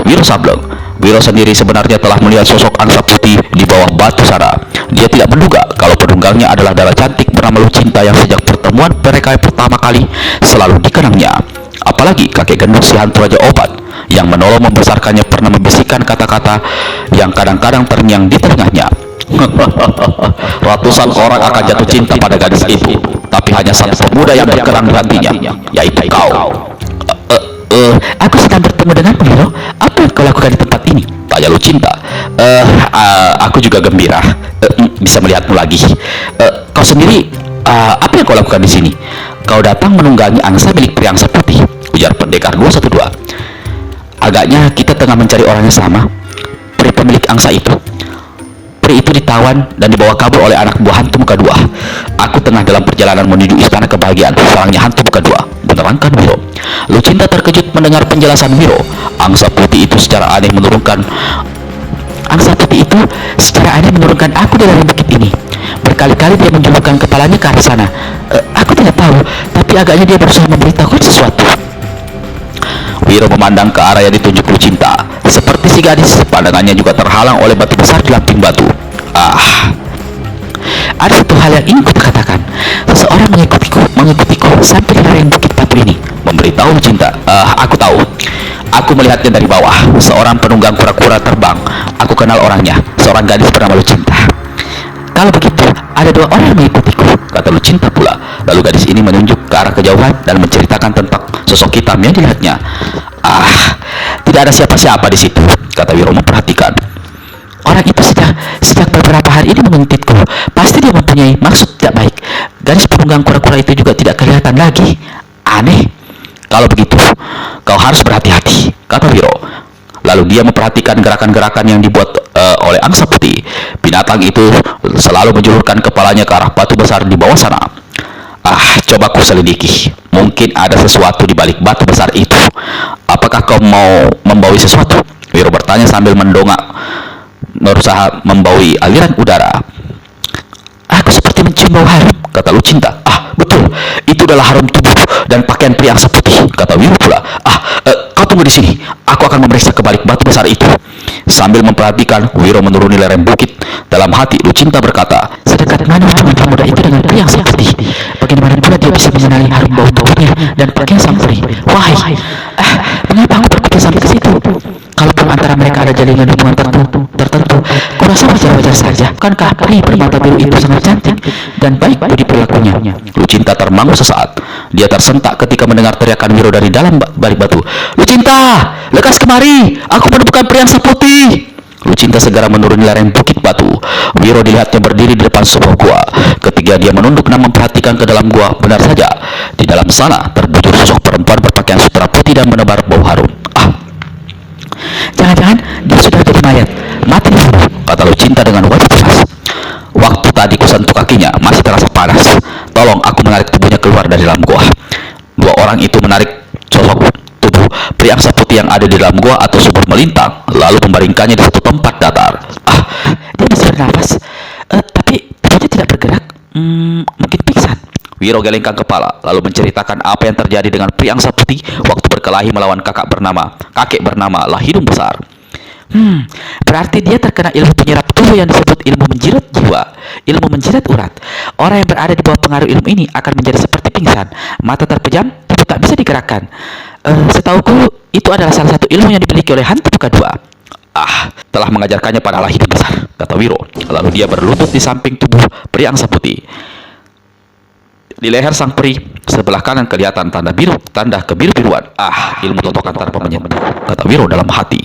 Speaker 1: Wiro Sableng. Wiro sendiri sebenarnya telah melihat sosok angsa putih di bawah batu sana. Dia tidak menduga kalau penunggangnya adalah darah cantik bernama Lucilita yang sejak pertemuan mereka pertama kali selalu dikenangnya. Apalagi kakek gendut si hantu raja obat yang menolong membesarkannya pernah membisikkan kata-kata yang kadang-kadang terngiang di telinganya. Ratusan orang akan jatuh cinta pada gadis itu, tapi hanya satu pemuda yang berkerang di hatinya, yaitu kau.
Speaker 2: Aku sedang bertemu dengan Wiro. Apa yang kau lakukan di tempat ini?
Speaker 1: Tanya Lucilita. Aku juga gembira bisa melihatmu lagi. Kau sendiri, apa yang kau lakukan di sini?
Speaker 2: Kau datang menunggangi angsa milik pria angsa putih,
Speaker 1: ujar pendekar 212.
Speaker 2: Agaknya kita tengah mencari orang yang sama, pria pemilik angsa itu. Pria itu ditawan dan dibawa kabur oleh anak buah hantu muka dua.
Speaker 1: Aku tengah dalam perjalanan menuju istana kebahagiaan, sarangnya hantu muka dua, menerangkan Wiro. Lucilita terkejut mendengar penjelasan Wiro. Angsa putih itu secara aneh menurunkan
Speaker 2: aku dari bukit ini. Berkali-kali dia menjulurkan kepalanya ke arah sana. Aku tidak tahu, tapi agaknya dia berusaha memberitahukan sesuatu.
Speaker 1: Wiro memandang ke arah yang ditunjuk Lucilita. Seperti si gadis, pandangannya juga terhalang oleh batu besar di lamping batu.
Speaker 2: Ada satu hal yang ingin kukatakan. Seseorang mengikutiku sampai di lereng bukit batu ini,
Speaker 1: memberitahu Lucilita. Aku tahu. Aku melihatnya dari bawah. Seorang penunggang kura-kura terbang. Aku kenal orangnya, seorang gadis bernama Lucilita.
Speaker 2: Kalau begitu, ada dua orang yang mengikutiku,
Speaker 1: kata Lucilita pula. Lalu gadis ini menunjuk ke arah kejauhan dan menceritakan tentang sosok hitam yang dilihatnya. Tidak ada siapa-siapa di situ, kata Wiro memperhatikan.
Speaker 2: Orang itu sejak beberapa hari ini menguntitku. Pasti dia mempunyai maksud tidak baik. Gadis penunggang kura-kura itu juga tidak kelihatan lagi. Aneh.
Speaker 1: Kalau begitu, kau harus berhati-hati, kata Wiro. Lalu dia memperhatikan gerakan-gerakan yang dibuat oleh angsa putih. Binatang itu selalu menjulurkan kepalanya ke arah batu besar di bawah sana. Coba ku selidiki. Mungkin ada sesuatu di balik batu besar itu. Apakah kau mau membawi sesuatu? Wiro bertanya sambil mendongak, berusaha membawi aliran udara.
Speaker 2: Aku seperti mencium bau harum,
Speaker 1: kata Lucinta. Betul, itu adalah harum tubuh dan pakaian pria angsa putih, kata Wiro pula. Kau tunggu di sini, aku akan memeriksa ke balik batu besar itu. Sambil memperhatikan, Wiro menuruni lereng bukit. Dalam hati, Lucinta berkata,
Speaker 2: sedekat mana hubungan pemuda itu dengan pria angsa putih? Bagaimana pula dia bisa mengenali harum bau tubuhnya dan pakaian sang peri? Wahai, mengapa aku berpikir sampai ke situ? Kalaupun antara mereka ada jalinan hubungan tertentu, kurasa wajar-wajar saja. Bukankah peri bermata biru itu sangat cantik dan baik budi perilakunya?
Speaker 1: Lucinta termangu sesaat. Dia tersentak ketika mendengar teriakan Wiro dari dalam balik batu. Lucinta, lekas kemari! Aku menemukan pria angsa putih! Lucinta segera menuruni lereng bukit batu. Wiro dilihatnya berdiri di depan sebuah gua. Ketika dia menunduk dan memperhatikan ke dalam gua, benar saja, di dalam sana terbujur sosok perempuan berpakaian sutera putih dan menebar bau harum.
Speaker 2: Jangan-jangan dia sudah jadi mayat, mati dulu,
Speaker 1: kata Lucinta dengan wajah cemas. Waktu tadi kusentuh kakinya masih terasa panas. Tolong aku menarik tubuhnya keluar dari dalam gua. Dua orang itu menarik sosok tubuh pria angsa putih yang ada di dalam gua atau sumur melintang, lalu membaringkannya di satu tempat datar.
Speaker 2: Dia masih bernafas, tapi tubuhnya tidak bergerak. Mungkin pingsan.
Speaker 1: Wiro gelengkan kepala, lalu menceritakan apa yang terjadi dengan pria angsa putih waktu berkelahi melawan kakek bernama Lahidung Besar.
Speaker 2: Berarti dia terkena ilmu penyerap tubuh yang disebut ilmu menjilat jiwa, ilmu menjilat urat. Orang yang berada di bawah pengaruh ilmu ini akan menjadi seperti pingsan, mata terpejam, tubuh tak bisa digerakkan. Setauku itu adalah salah satu ilmu yang dimiliki oleh hantu buka dua.
Speaker 1: Telah mengajarkannya pada Lahidung Besar, kata Wiro. Lalu dia berlutut di samping tubuh pria angsa putih. Di leher sang peri sebelah kanan kelihatan tanda kebiru-biruan. Ilmu totokan tanpa menyebut, kata Wiro dalam hati.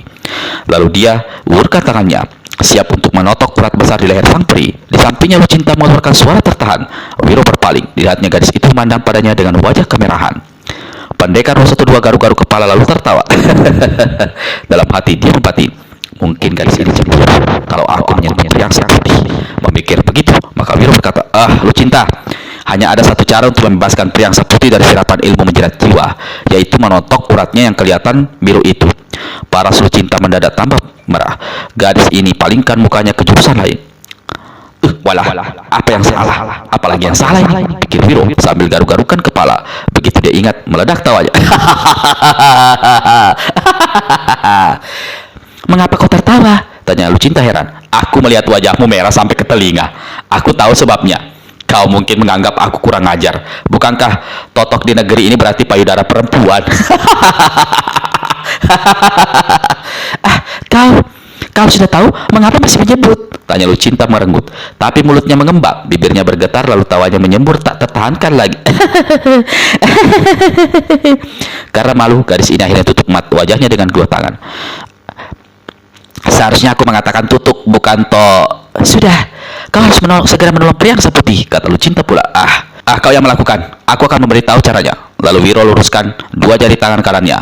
Speaker 1: Lalu dia ulurkan tangannya, siap untuk menotok urat besar di leher sang peri. Di sampingnya Lucinta mengeluarkan suara tertahan. Wiro berpaling, dilihatnya gadis itu memandang padanya dengan wajah kemerahan. Pendekar 1-2 garu-garu kepala lalu tertawa. Dalam hati dia membatin, mungkin gadis ini cemburu kalau aku menyentuh pria angsa putih. Memikir begitu, maka Wiro berkata, Lucinta, hanya ada satu cara untuk membebaskan pria angsa putih dari sirapan ilmu menjilat jiwa, yaitu menotok uratnya yang kelihatan biru itu. Paras Lucinta mendadak tambah merah. Gadis ini palingkan mukanya ke jurusan lain. Walah, apa yang salah? Apalagi yang salah ini? Pikir Wiro sambil garuk-garukan kepala. Begitu dia ingat, meledak tawanya.
Speaker 2: Mengapa kau tertawa?
Speaker 1: Tanya Lucinta heran. Aku melihat wajahmu merah sampai ke telinga. Aku tahu sebabnya. Kau mungkin menganggap aku kurang ajar. Bukankah totok di negeri ini berarti payudara perempuan?
Speaker 2: Kau sudah tahu mengapa masih menyebut?
Speaker 1: Tanya Lucinta merenggut. Tapi mulutnya mengembang, bibirnya bergetar, lalu tawanya menyembur tak tertahankan lagi. Karena malu, gadis ini akhirnya tutup wajahnya dengan kedua tangan.
Speaker 2: Seharusnya aku mengatakan tutup, bukan Sudah, kau harus segera menolong pria angsa putih,
Speaker 1: kata Lucinta pula. Kau yang melakukan. Aku akan memberitahu caranya. Lalu Wiro luruskan 2 jari tangan kanannya.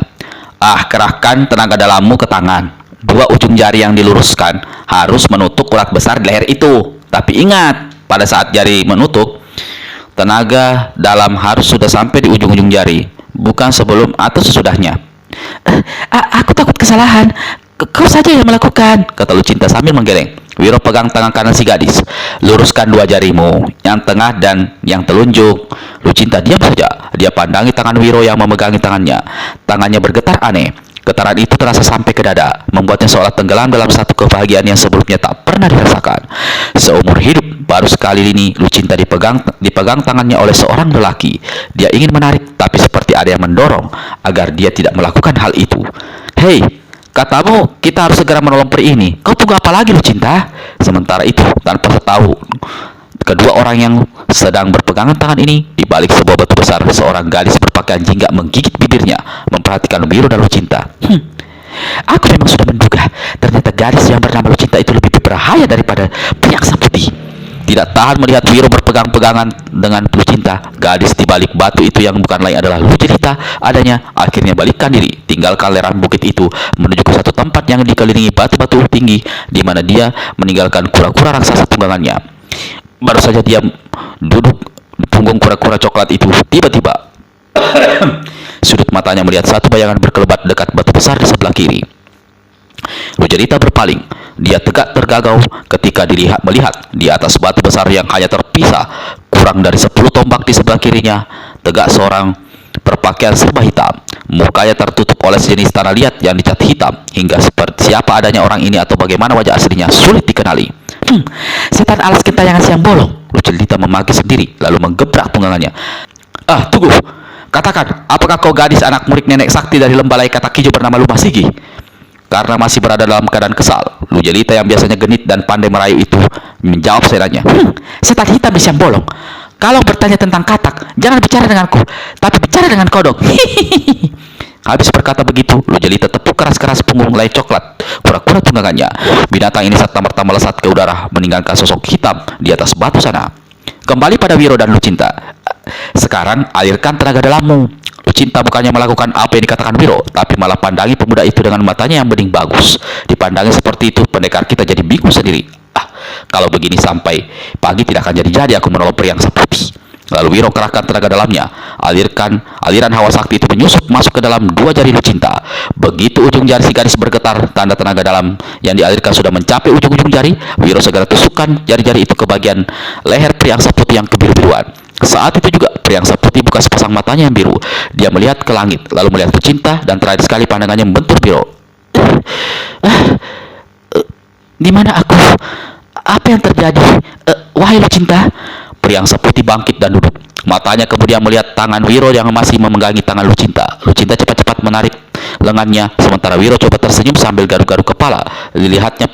Speaker 1: Kerahkan tenaga dalammu ke tangan. 2 ujung jari yang diluruskan harus menutup urat besar di leher itu. Tapi ingat, pada saat jari menutup, tenaga dalam harus sudah sampai di ujung-ujung jari, bukan sebelum atau sesudahnya.
Speaker 2: Aku takut kesalahan. Kau saja yang melakukan,
Speaker 1: kata Lucinta sambil menggeleng. Wiro pegang tangan kanan si gadis. Luruskan 2 jarimu, yang tengah dan yang telunjuk. Lucinta diam saja. Dia pandangi tangan Wiro yang memegangi tangannya. Tangannya bergetar aneh. Getaran itu terasa sampai ke dada, membuatnya seolah tenggelam dalam satu kebahagiaan yang sebelumnya tak pernah dirasakan. Seumur hidup, baru sekali ini Lucinta dipegang tangannya oleh seorang lelaki. Dia ingin menarik, tapi seperti ada yang mendorong agar dia tidak melakukan hal itu. Hei, katamu kita harus segera menolong peri ini. Kau tunggu apa lagi, Lucinta? Sementara itu, tanpa tahu, kedua orang yang sedang berpegangan tangan ini, di balik sebuah batu besar, seorang gadis berpakaian jingga menggigit bibirnya, memperhatikan Wiro dan Lucinta.
Speaker 2: Aku memang sudah menduga, ternyata gadis yang bernama Lucinta itu lebih berbahaya daripada pria angsa putih.
Speaker 1: tidak tahan melihat Wiro berpegang-pegangan dengan Lucinta. Gadis di balik batu itu yang bukan lain adalah Lucinta adanya. Akhirnya balikkan diri, tinggalkan lereng bukit itu, menuju ke satu tempat yang dikelilingi batu-batu tinggi, di mana dia meninggalkan kura-kura raksasa tunggangannya. Baru saja dia duduk di punggung kura-kura coklat itu, tiba-tiba sudut matanya melihat satu bayangan berkelebat dekat batu besar di sebelah kiri. Lucerita berpaling. Dia tegak tergagau ketika melihat di atas batu besar yang hanya terpisah kurang dari 10 tombak di sebelah kirinya, tegak seorang berpakaian serba hitam. Mukanya tertutup oleh sejenis tanah liat yang dicat hitam, hingga seperti siapa adanya orang ini atau bagaimana wajah aslinya sulit dikenali.
Speaker 2: Setan alas gentayangan siang bolong,
Speaker 1: Lucerita memaki sendiri, lalu menggebrak tunggangannya. Ah, tunggu. Katakan, apakah kau gadis anak murid nenek sakti dari Lembalai Katak Hijau bernama Lumah Sigi? Karena masih berada dalam keadaan kesal, Lucerita yang biasanya genit dan pandai merayu itu menjawab seadanya.
Speaker 2: Setan hitam di siang bolong, kalau bertanya tentang katak, jangan bicara denganku, tapi bicara dengan kodok.
Speaker 1: Habis berkata begitu, Lucerita tepuk keras-keras punggung lay coklat kura-kura tunggangannya. Binatang ini serta-merta melesat ke udara, meninggalkan sosok hitam di atas batu sana. Kembali pada Wiro dan Lucinta. Sekarang alirkan tenaga dalammu. Lucinta bukannya melakukan apa yang dikatakan Wiro, tapi malah pandangi pemuda itu dengan matanya yang bening bagus. Dipandangi seperti itu, pendekar kita jadi bingung sendiri. Kalau begini sampai pagi tidak akan jadi-jadi aku menolong pria yang seputih. Lalu Wiro kerahkan tenaga dalamnya. Aliran hawa sakti itu menyusup masuk ke dalam 2 jari Lucinta. Begitu ujung jari si gadis bergetar, tanda tenaga dalam yang dialirkan sudah mencapai ujung-ujung jari, Wiro segera tusukkan jari-jari itu ke bagian leher pria yang seputih yang kebiru-biruan. Saat itu juga pria yang seputih buka sepasang matanya yang biru. Dia melihat ke langit, lalu melihat Lucinta, dan terakhir sekali pandangannya membentur Wiro.
Speaker 2: Di mana aku? Apa yang terjadi? Wahai Lucinta.
Speaker 1: Pria yang seputih bangkit dan duduk. Matanya kemudian melihat tangan Wiro yang masih memenggangi tangan Lucinta. Lucinta cepat-cepat menarik lengannya, sementara Wiro coba tersenyum sambil garuk-garuk kepala. Dilihatnya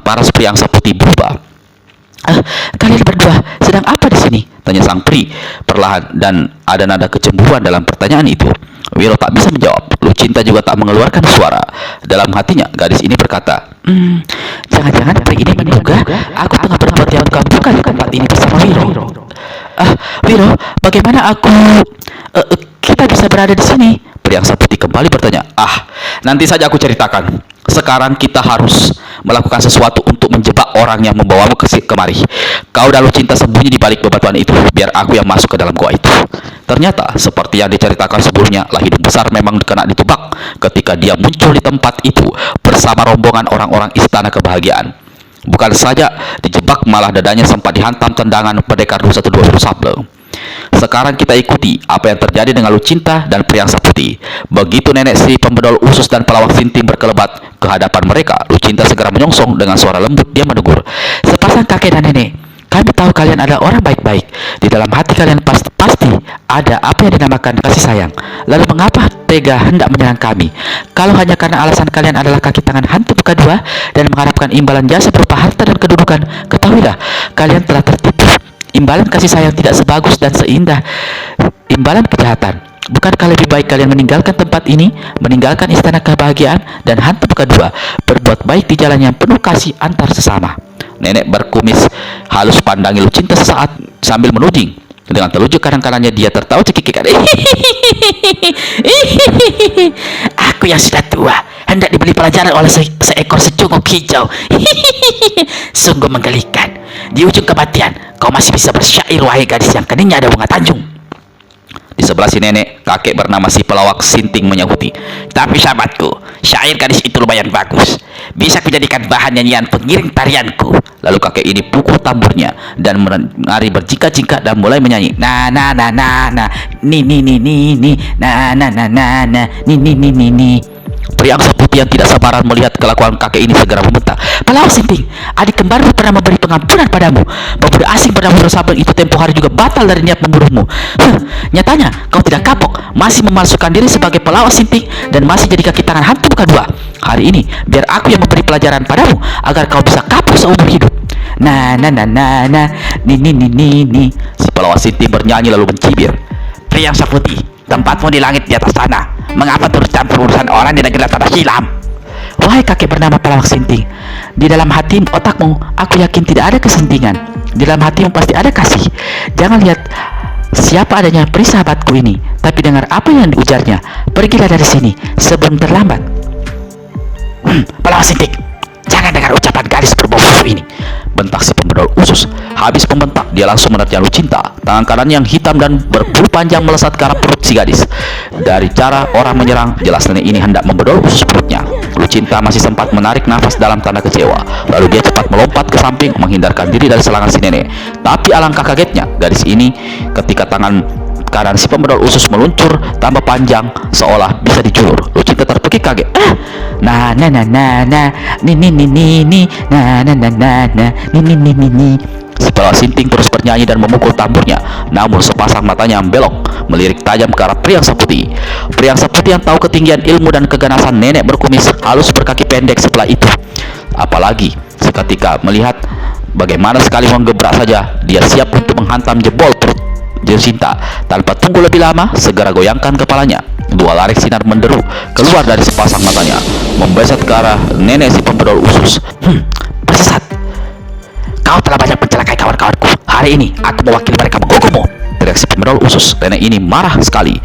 Speaker 1: paras pria yang seputih berubah.
Speaker 2: Kalian berdua sedang apa di sini?
Speaker 1: Tanya sang pri perlahan, dan ada nada kecemburuan dalam pertanyaan itu. Wiro tak bisa menjawab. Lucinta juga tak mengeluarkan suara. Dalam hatinya, gadis ini berkata,
Speaker 2: jangan-jangan pri ini menduga aku tengah berbuat yang bukan di tempat ini bersama Wiro. Wiro, bagaimana kita bisa berada di sini?
Speaker 1: Pria yang seputih kembali bertanya. Nanti saja aku ceritakan. Sekarang kita harus melakukan sesuatu untuk menjebak orang yang membawamu kemari. Kau dan Lucinta sembunyi di balik bebatuan itu, biar aku yang masuk ke dalam gua itu. Ternyata, seperti yang diceritakan sebelumnya, Lahidung Besar memang kena ditebak ketika dia muncul di tempat itu bersama rombongan orang-orang istana kebahagiaan. Bukan saja dijebak, malah dadanya sempat dihantam tendangan pendekar 212 Sable. Sekarang kita ikuti apa yang terjadi dengan Lucinta dan pria yang seputih. Begitu nenek si pembedol usus dan pelawak sinting berkelebat ke hadapan mereka, Lucinta segera menyongsong dengan suara lembut. Dia menegur,
Speaker 2: sepasang kakek dan nenek, kami tahu kalian adalah orang baik-baik. Di dalam hati kalian pasti ada apa yang dinamakan kasih sayang. Lalu mengapa tega hendak menyerang kami? Kalau hanya karena alasan kalian adalah kaki tangan hantu kedua dan mengharapkan imbalan jasa berupa harta dan kedudukan, ketahuilah kalian telah tertipu. Imbalan kasih sayang tidak sebagus dan seindah imbalan kejahatan. Bukankah lebih baik kalian meninggalkan tempat ini, meninggalkan istana kebahagiaan dan hantu kedua, berbuat baik di jalan yang penuh kasih antar sesama?
Speaker 1: Nenek berkumis halus pandangi Lucinta sesaat sambil menuding. Dengan telunjuk kanan-kanannya dia tertawa cekikikan.
Speaker 2: Aku yang sudah tua hendak dibeli pelajaran oleh seekor secunguk hijau. Sungguh menggelikan. Di ujung kematian kau masih bisa bersyair, wahai gadis yang keningnya ada bunga Tanjung.
Speaker 1: Di sebelah si nenek, kakek bernama si pelawak sinting menyahuti.
Speaker 2: Tapi sahabatku, syair gadis itu lumayan bagus. Bisa kujadikan bahan nyanyian pengiring tarianku.
Speaker 1: Lalu kakek ini pukul tamburnya dan menari berjingka-jingka dan mulai menyanyi.
Speaker 2: Na na na na na ni ni ni ni ni na na na na na ni ni ni ni ni.
Speaker 1: Pria yang seputih yang tidak sabaran melihat kelakuan kakek ini segera membentak.
Speaker 2: Pelawak sinting, adik kembarmu pernah memberi pengampunan padamu. Pemuda asing bernama Wiro Sableng itu tempo hari juga batal dari niat membunuhmu. Nyatanya kau tidak kapok, masih memalsukan diri sebagai pelawak sinting dan masih jadi kaki tangan hantu kedua. Hari ini biar aku yang memberi pelajaran padamu agar kau bisa kapok seumur hidup. Na na na na na ni ni ni ni ni.
Speaker 1: Si pelawak sinting bernyanyi lalu mencibir.
Speaker 2: Pria yang seputih, tempatmu di langit di atas sana. Mengapa turut campur urusan orang di negeri tanah silam? Wahai kakek bernama pelawak sinting, di dalam hati otakmu aku yakin tidak ada kesentingan. Di dalam hatimu pasti ada kasih. Jangan lihat siapa adanya peri sahabatku ini, tapi dengar apa yang diujarnya. Pergilah dari sini sebelum terlambat.
Speaker 1: Pahlawan Sinting, jangan dengar ucapan gadis berbau busuk ini, bentak si pembedol usus. Habis membentak, dia langsung menerjang Lucinta. Tangan kanan yang hitam dan berbulu panjang melesat ke arah perut si gadis. Dari cara orang menyerang, jelas nenek ini hendak membedol usus perutnya. Lucinta masih sempat menarik nafas dalam tanda kecewa. Lalu dia cepat melompat ke samping, menghindarkan diri dari serangan si nenek. Tapi alangkah kagetnya gadis ini ketika tangan kanan si pembedol usus meluncur tambah panjang seolah bisa dijulur. Lucinta terpekik kaget.
Speaker 2: Nah, ni,
Speaker 1: Si Pahlawan Sinting terus bernyanyi dan memukul tamburnya. Namun sepasang matanya yang belok melirik tajam ke arah Priangsa Putih. Priangsa Putih yang tahu ketinggian ilmu dan keganasan nenek berkumis halus berkaki pendek sebelah itu. Apalagi seketika melihat bagaimana sekali menggebrak saja dia siap untuk menghantam jebol perut Lucinta. Tanpa tunggu lebih lama, segera goyangkan kepalanya. Dua larik sinar menderu keluar dari sepasang matanya, membesat ke arah nenek si pembedol usus.
Speaker 2: Bersesat. Kau telah banyak mencelakai kawan-kawanku. Hari ini aku mewakili mereka menghukummu.
Speaker 1: Teriak si pembedol usus. Nenek ini marah sekali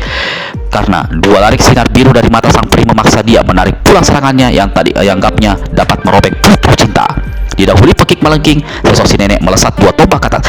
Speaker 1: karena dua larik sinar biru dari mata sang peri memaksa dia menarik pulang serangannya yang tadi dianggapnya dapat merobek perut Lucinta. Didahului pekik melengking, sosok si nenek melesat dua tombak ke atas.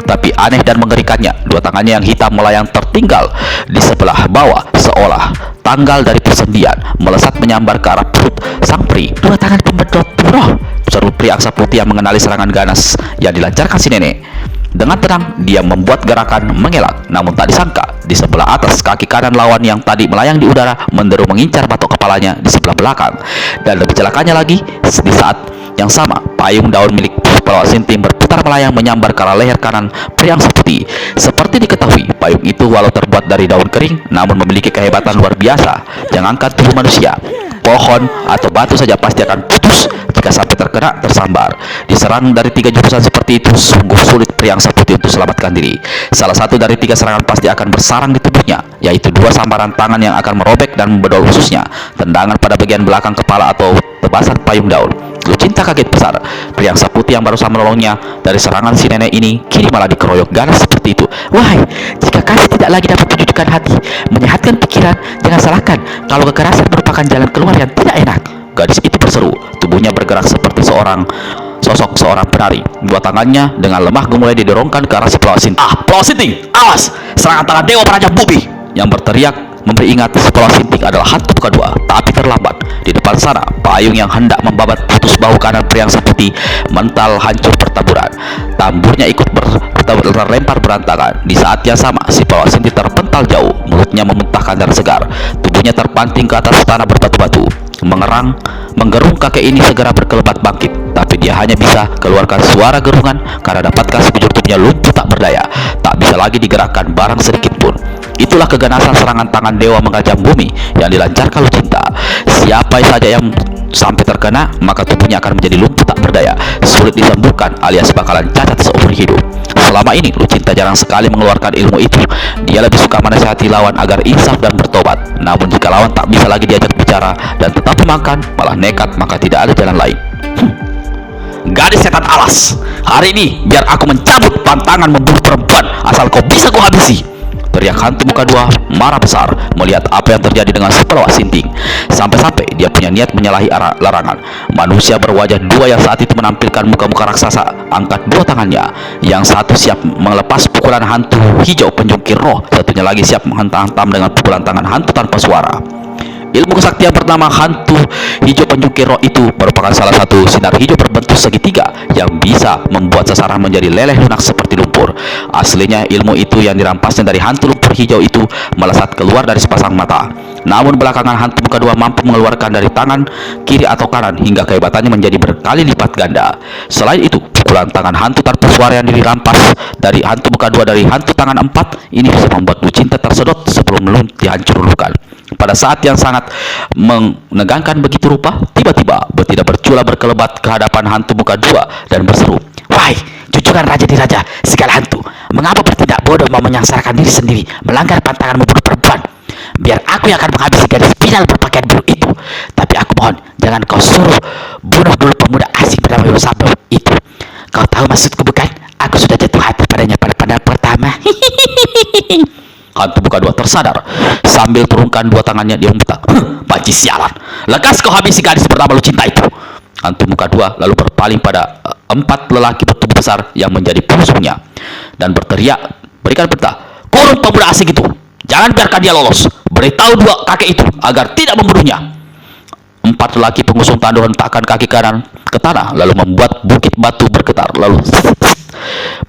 Speaker 1: Tapi aneh dan mengerikannya, dua tangannya yang hitam melayang tertinggal di sebelah bawah seolah tanggal dari persendian, melesat menyambar ke arah perut sang peri.
Speaker 2: Dua tangan pembedot roh,
Speaker 1: seru Priangsa Putih yang mengenali serangan ganas yang dilancarkan si nenek. Dengan tenang, dia membuat gerakan mengelak. Namun tak disangka, di sebelah atas kaki kanan lawan yang tadi melayang di udara menderu mengincar batok kepalanya di sebelah belakang. Dan lebih celakanya lagi, di saat yang sama, payung daun milik Pahlawan Sinting berputar melayang menyambar ke arah leher kanan Priangsa Putih. Seperti diketahui, payung itu walau terbuat dari daun kering, namun memiliki kehebatan luar biasa. Jangankan tubuh manusia, pohon atau batu saja pasti akan putus jika sampai terkena tersambar. Diserang dari 3 jurusan seperti itu, sungguh sulit Priangsa Putih untuk selamatkan diri. Salah satu dari 3 serangan pasti akan bersarang di tubuhnya, yaitu 2 sambaran tangan yang akan merobek dan membedol ususnya, tendangan pada bagian belakang kepala atau tebasan payung daun. Lucinta kaget besar. Priangsa Putih yang barusan menolongnya dari serangan si nenek ini kini malah dikeroyok ganas seperti itu.
Speaker 2: Wahai, jika kasih tidak lagi dapat menyejukkan hati, menyehatkan pikiran, jangan salahkan kalau kekerasan merupakan jalan keluar yang tidak enak.
Speaker 1: Gadis itu berseru, tubuhnya bergerak seperti sosok seorang penari. Dua tangannya dengan lemah gemulai didorongkan ke arah si Pahlawan Sinting. Pahlawan Sinting, awas! Serangan tangan Dewa Peraja Bumi! Yang berteriak memberi ingat si Pahlawan Sinting adalah hantu kedua, tapi terlambat. Di depan sana, payung yang hendak membabat putus bahu kanan Priangsa Putih mental hancur bertaburan. Tamburnya ikut terlempar berantakan. Di saat yang sama, si Pahlawan Sinting terpental jauh, mulutnya memuntahkan darah segar, tubuhnya terpanting ke atas tanah berbatu-batu. Menggerung kakek ini segera berkelebat bangkit, tapi dia hanya bisa keluarkan suara gerungan karena dapatkan sekujur tubuhnya lumpuh tak berdaya, tak bisa lagi digerakkan barang sedikit pun. Itulah keganasan serangan tangan dewa mengajam bumi yang dilancarkan Lucinta. Siapa saja yang sampai terkena, maka tubuhnya akan menjadi lumpuh tak berdaya, sulit disembuhkan alias bakalan cacat seumur hidup. Selama ini Lucinta jarang sekali mengeluarkan ilmu itu. Dia lebih suka menasihati lawan agar insaf dan bertobat. Namun jika lawan tak bisa lagi diajak bicara dan tetap memakan, malah nekat, maka tidak ada jalan lain. Gadis setan alas, hari ini biar aku mencabut pantangan membunuh perempuan asal kau bisa kau habisi. Teriak hantu muka dua marah besar melihat apa yang terjadi dengan si Pahlawan Sinting. Sampai-sampai dia punya niat menyalahi arah larangan. Manusia berwajah dua yang saat itu menampilkan muka-muka raksasa angkat dua tangannya. Yang satu siap melepas pukulan hantu hijau penjungkir roh, satunya lagi siap menghantam dengan pukulan tangan hantu tanpa suara. Ilmu kesaktian pertama hantu hijau penjungkir roh itu merupakan salah satu sinar hijau berbentuk segitiga yang bisa membuat sasaran menjadi leleh lunak seperti lumpur. Aslinya ilmu itu yang dirampasnya dari hantu lumpur hijau itu melesat keluar dari sepasang mata. Namun belakangan hantu muka dua mampu mengeluarkan dari tangan kiri atau kanan hingga kehebatannya menjadi berkali lipat ganda. Selain itu, pukulan tangan hantu tanpa suara yang dirampas dari hantu muka dua dari hantu tangan 4 ini bisa membuat Lucinta tersedot sebelum dihancurkan. Pada saat yang sangat menegangkan begitu rupa, tiba-tiba betina bercula berkelebat ke hadapan hantu muka dua dan berseru,
Speaker 2: "Wahai, junjungan raja di raja segala hantu, mengapa bertindak bodoh mau menyangsarakan diri sendiri, melanggar pantangan membunuh perempuan? Biar aku yang akan menghabisi gadis final berpakaian biru itu. Tapi aku mohon, jangan kau suruh bunuh dulu pemuda asing bernama Yosabel itu. Kau tahu tahu maksudku bukan? Aku sudah jatuh hati padanya pada pandangan pertama.
Speaker 1: Hantu muka dua tersadar sambil turunkan dua tangannya. Dia membentak, "Banci sialan, lekas kau habisi gadis pertama lu cinta itu." Hantu muka dua lalu berpaling pada 4 lelaki bertubuh besar yang menjadi pengusungnya dan berteriak, berikan perintah, "Kurung pemuda asing itu, jangan biarkan dia lolos. Beritahu dua kakek itu agar tidak membunuhnya." 4 lelaki pengusung tanduk hentakkan kaki kanan ke tanah lalu membuat bukit batu bergetar. Lalu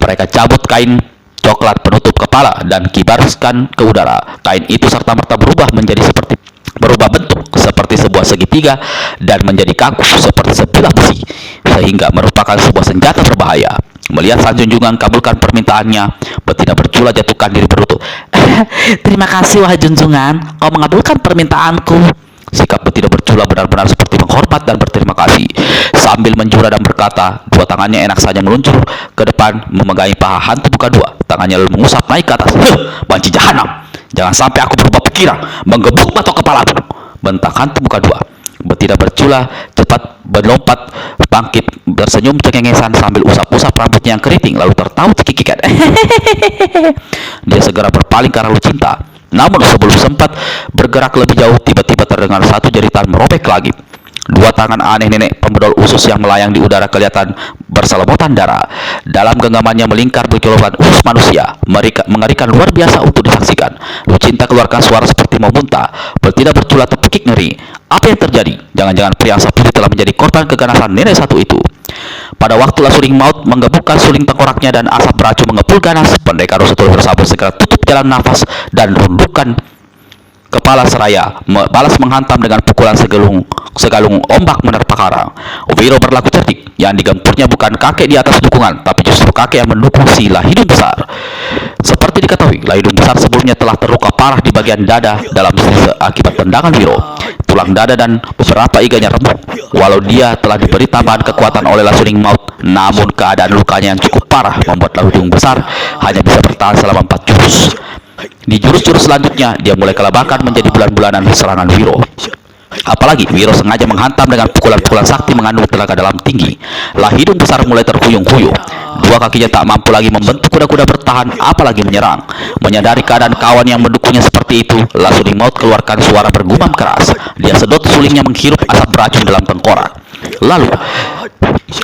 Speaker 1: mereka cabut kain coklat penutup kepala dan kibarkan ke udara. Kain itu serta merta berubah bentuk seperti sebuah segitiga dan menjadi kaku seperti sebilah besi, sehingga merupakan sebuah senjata berbahaya. Melihat sang junjungan kabulkan permintaannya, betina bercula jatuhkan diri berlutut.
Speaker 2: Terima kasih wahai junjungan, kau mengabulkan permintaanku.
Speaker 1: Sikap betina bercula benar-benar seperti menghormat dan berterima kasih. Sambil menjura dan berkata, dua tangannya enak saja meluncur ke depan memegangi paha hantu muka dua. Tangannya lalu mengusap naik ke atas. Banci jahanam, jangan sampai aku berubah pikiran menggebuk batok kepalamu, bentak hantu muka dua. Betina bercula cepat berlompat bangkit tersenyum cengengesan sambil usap-usap rambutnya yang keriting lalu tertawa cekikikan. Dia segera berpaling ke arah Lucinta. Namun sebelum sempat bergerak lebih jauh, tiba-tiba terdengar satu jeritan merobek lagi. Dua tangan aneh nenek pemedol usus yang melayang di udara kelihatan berselemotan darah. Dalam genggamannya melingkar berkiloan usus manusia, mengerikan luar biasa untuk disaksikan. Lucinta keluarkan suara seperti mau muntah. Betina bercula terpekik ngeri. Apa yang terjadi? Jangan-jangan pria asap putih telah menjadi korban keganasan nenek satu itu. Pada waktu suling maut menggebukkan suling tengkoraknya dan asap beracun mengepul ganas, pendekar Rasul bersabar segera tutup jalan nafas dan rundukkan kepala seraya, balas menghantam dengan pukulan segalung ombak menerpa karang. Wiro berlaku cerdik, yang digempurnya bukan kakek di atas dukungan, tapi justru kakek yang mendukung si Lahidung Besar. Seperti diketahui, Lahidung Besar sebelumnya telah terluka parah di bagian dada dalam akibat tendangan Wiro. Tulang dada dan beberapa iganya remuk. Walau dia telah diberi tambahan kekuatan oleh Lasuling Maut, namun keadaan lukanya yang cukup parah membuat Lahidung Besar hanya bisa bertahan selama 4 jurus. Di jurus-jurus selanjutnya, dia mulai kelabakan menjadi bulan-bulanan serangan Wiro. Apalagi Wiro sengaja menghantam dengan pukulan-pukulan sakti mengandung tenaga dalam tinggi. Lahidung Besar mulai terhuyung-huyung. Dua kakinya tak mampu lagi membentuk kuda-kuda bertahan, apalagi menyerang. Menyadari keadaan kawan yang mendukungnya seperti itu, Lasuling Maut keluarkan suara bergumam keras. Dia sedot sulingnya menghirup asap beracun dalam tengkorak. Lalu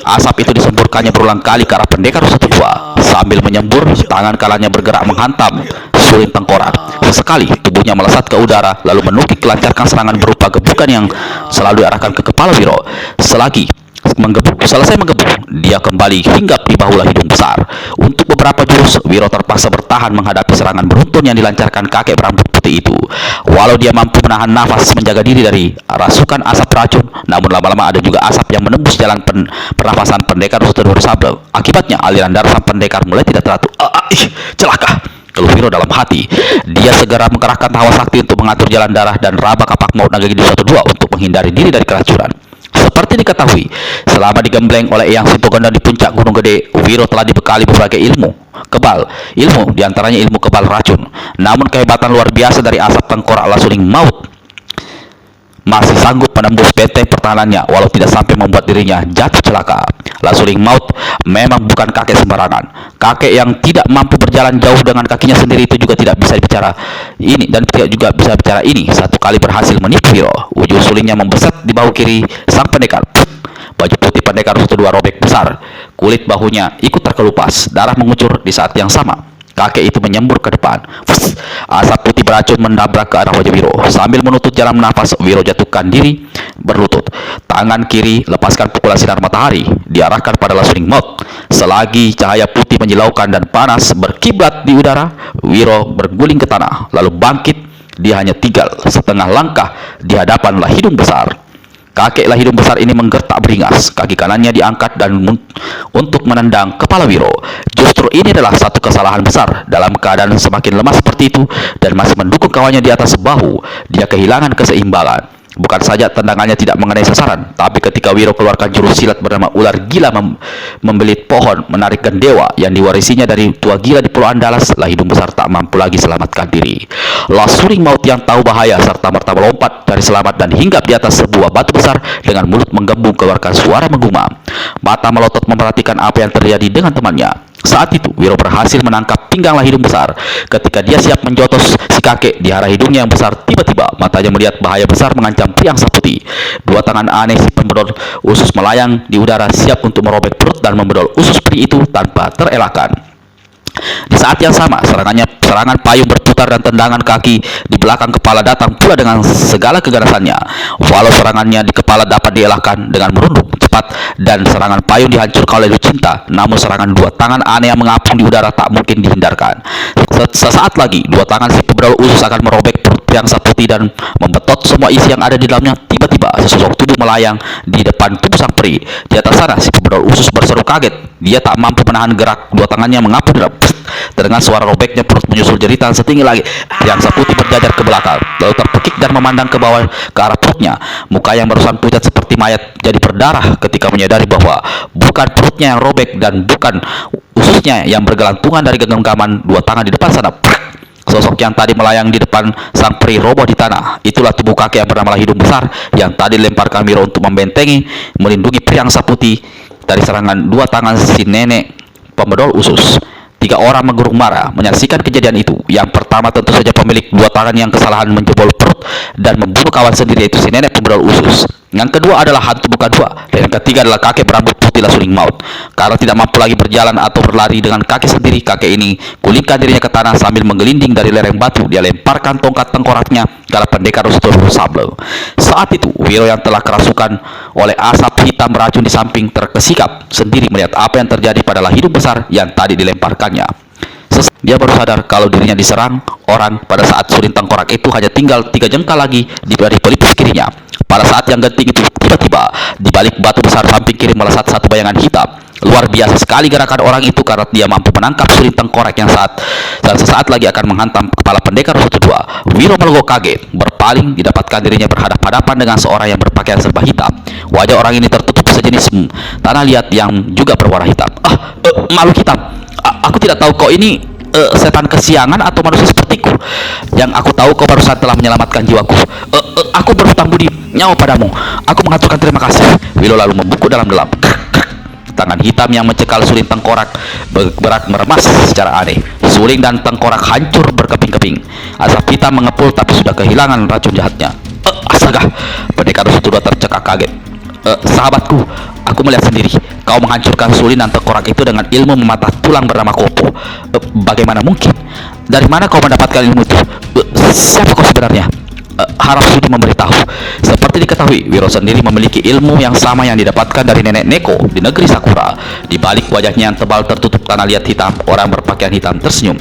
Speaker 1: asap itu disemburkannya berulang kali ke arah pendekar satu dua. Sambil menyembur, tangan kanannya bergerak menghantam suling tengkorak. Sesekali tubuhnya melesat ke udara lalu menukik kelancarkan serangan berupa gebukan yang selalu diarahkan ke kepala Wiro. Selesai menggebuk, dia kembali hinggap di bahu Lahidung Besar. Untuk beberapa jurus, Wiro terpaksa bertahan menghadapi serangan beruntun yang dilancarkan kakek berambut putih itu. Walau dia mampu menahan nafas menjaga diri dari rasukan asap racun, namun lama-lama ada juga asap yang menembus jalan pernafasan pendekar Rustador Sable. Akibatnya aliran darah sang pendekar mulai tidak teratur. Celaka, keluh Wiro dalam hati. Dia segera mengerahkan hawa sakti untuk mengatur jalan darah dan raba kapak maut naga gidi 1-2 untuk menghindari diri dari keracunan. Seperti diketahui, selama digembleng oleh Eyang Sintogondang di puncak Gunung Gede, Wiro telah dibekali berbagai ilmu diantaranya ilmu kebal racun. Namun kehebatan luar biasa dari asap tengkorak Lasuling Maut masih sanggup menembus benteng pertahanannya, walau tidak sampai membuat dirinya jatuh celaka. Lasuling Maut memang bukan kakek sembarangan. Kakek yang tidak mampu berjalan jauh dengan kakinya sendiri itu juga tidak bisa bicara ini dan tidak juga bisa bicara ini. Satu kali berhasil menipu Wiro. Ujung sulingnya membeset di bahu kiri sang pendekar. Baju putih pendekar 1-2 robek besar. Kulit bahunya ikut terkelupas. Darah mengucur di saat yang sama. Kakek itu menyembur ke depan. Asap putih beracun mendabrak ke arah wajah Wiro. Sambil menutup jalan nafas, Wiro jatuhkan diri berlutut. Tangan kiri lepaskan pukulan sinar matahari diarahkan pada Lasuling Maut. Selagi cahaya putih menyilaukan dan panas berkiblat di udara, Wiro berguling ke tanah lalu bangkit. Dia hanya tinggal setengah langkah di hadapan Lahidung Besar. Kakek Lahidung Besar ini menggertak beringas. Kaki kanannya diangkat dan untuk menendang kepala Wiro. Justru ini adalah satu kesalahan besar. Dalam keadaan semakin lemah seperti itu dan masih mendukung kawannya di atas bahu, dia kehilangan keseimbangan. Bukan saja tendangannya tidak mengenai sasaran, tapi ketika Wiro keluarkan jurus silat bernama ular gila membelit pohon, menarik gendewa yang diwarisinya dari tua gila di Pulau Andalas, lah hidung besar tak mampu lagi selamatkan diri. Lah suring maut yang tahu bahaya serta merta melompat dari selamat dan hinggap di atas sebuah batu besar dengan mulut menggembung keluarkan suara menggumam. Mata melotot memperhatikan apa yang terjadi dengan temannya. Saat itu, Wiro berhasil menangkap pinggang hidung besar. Ketika dia siap menjotos si kakek di arah hidungnya yang besar, tiba-tiba matanya melihat bahaya besar mengancam Priang Saputi. Dua tangan aneh si pembedol usus melayang di udara siap untuk merobek perut dan membedol usus pria itu tanpa terelakkan. Di saat yang sama, serangan payung berputar dan tendangan kaki di belakang kepala datang pula dengan segala keganasannya. Walau serangannya di kepala dapat dielakkan dengan merunduk cepat dan serangan payung dihancurkan oleh Lucinta, namun serangan dua tangan aneh yang mengapung di udara tak mungkin dihindarkan. Sesaat lagi, dua tangan si pemberol usus akan merobek perut Priang Saputi dan membetot semua isi yang ada di dalamnya. Tiba-tiba, sesosok tubuh melayang di depan tubuh sang peri. Di atas sana, si pemberol usus berseru kaget. Dia tak mampu menahan gerak dua tangannya mengapung dalam. Terdengar suara robeknya perut menyusul jeritan setinggi lagi. Priang Saputi berjajar ke belakang, lalu terpekik dan memandang ke bawah ke arah perutnya. Muka yang barusan pucat seperti mayat jadi berdarah ketika menyadari bahwa bukan perutnya yang robek dan bukan ususnya yang bergelantungan dari genggaman dua tangan di depan sana. Sosok yang tadi melayang di depan sang peri roboh di tanah. Itulah tubuh kakek yang bernama hidung besar yang tadi dilemparkan Wiro untuk membentengi, melindungi Priang Saputi dari serangan dua tangan si nenek pembedol usus. Tiga orang menggurung marah menyaksikan kejadian itu. Yang pertama tentu saja pemilik dua tangan yang kesalahan menjebol perut dan membunuh kawan sendiri, yaitu si nenek pembedol usus. Yang kedua adalah hantu bukan dua, dan yang ketiga adalah kakek berambut putih Lasuring Maut. Karena tidak mampu lagi berjalan atau berlari dengan kaki sendiri, kakek ini gulingkan dirinya ke tanah sambil menggelinding dari lereng batu. Dia lemparkan tongkat tengkoraknya ke arah pendekar Rostoro Sable. Saat itu, Wiro yang telah kerasukan oleh asap hitam beracun di samping terkesikap sendiri melihat apa yang terjadi pada hidung besar yang tadi dilemparkannya. Dia baru sadar kalau dirinya diserang orang pada saat suling tengkorak itu hanya tinggal 3 jengkal lagi dari pelipis kirinya. Pada saat yang genting itu, tiba-tiba di balik batu besar samping kiri melesat satu bayangan hitam. Luar biasa sekali gerakan orang itu karena dia mampu menangkap suling tengkorak yang sesaat lagi akan menghantam kepala pendekar 102. Wiro melegok kaget, berpaling, didapatkan dirinya berhadapan-hadapan dengan seorang yang berpakaian serba hitam. Wajah orang ini tertutup sejenis tanah liat yang juga berwarna hitam. Makhluk hitam. Aku tidak tahu kau ini setan kesiangan atau manusia sepertiku. Yang aku tahu kau barusan telah menyelamatkan jiwaku. Aku berhutang budi nyawa padamu. Aku mengaturkan terima kasih. Wiro lalu membungkuk dalam-dalam. Tangan hitam yang mencekal suling tengkorak berat meremas secara aneh. Suling dan tengkorak hancur berkeping-keping. Asap hitam mengepul tapi sudah kehilangan racun jahatnya. Astaga! Pendekar Sutudha tercekak kaget. Sahabatku, aku melihat sendiri. Kau menghancurkan suling dan tengkorak itu dengan ilmu mematah tulang bernama Kopo. Bagaimana mungkin? Dari mana kau mendapatkan ilmu itu? Siapa kau sebenarnya? Harap Sudi memberitahu. Seperti diketahui, Wiro sendiri memiliki ilmu yang sama yang didapatkan dari nenek Neko di negeri Sakura. Di balik wajahnya yang tebal tertutup tanah liat hitam, orang berpakaian hitam tersenyum.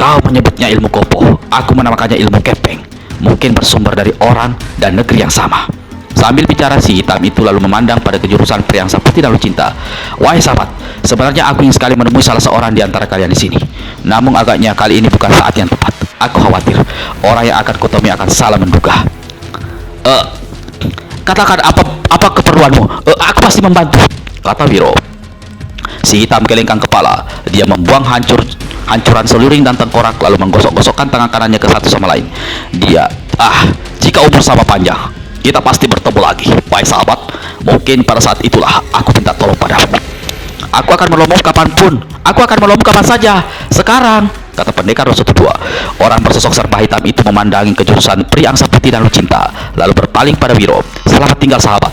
Speaker 1: Kau menyebutnya ilmu Kopo, aku menamakannya ilmu kepeng. Mungkin bersumber dari orang dan negeri yang sama. Sambil bicara, si hitam itu lalu memandang pada kejurusan Priang Saputi dan Lucinta. Wahai sahabat, sebenarnya aku ingin sekali menemui salah seorang di antara kalian di sini. Namun agaknya kali ini bukan saat yang tepat. Aku khawatir orang yang akan kutemui akan salah menduga. Katakan apa keperluanmu? Aku pasti membantu, kata Wiro. Si hitam gelengkan kepala. Dia membuang hancuran seluring dan tengkorak lalu menggosok-gosokkan tangan kanannya ke satu sama lain. Dia, jika umur sama panjang, kita pasti bertemu lagi. Wahai sahabat, mungkin pada saat itulah aku minta tolong padamu. Aku akan menolongmu kapanpun. Aku akan menolongmu kapan saja. Sekarang, kata pendekar Sutudha. Orang bersosok serba hitam itu memandangi kejurusan Priang Saputi dan Lucinta, lalu berpaling pada Wiro. Selamat tinggal sahabat.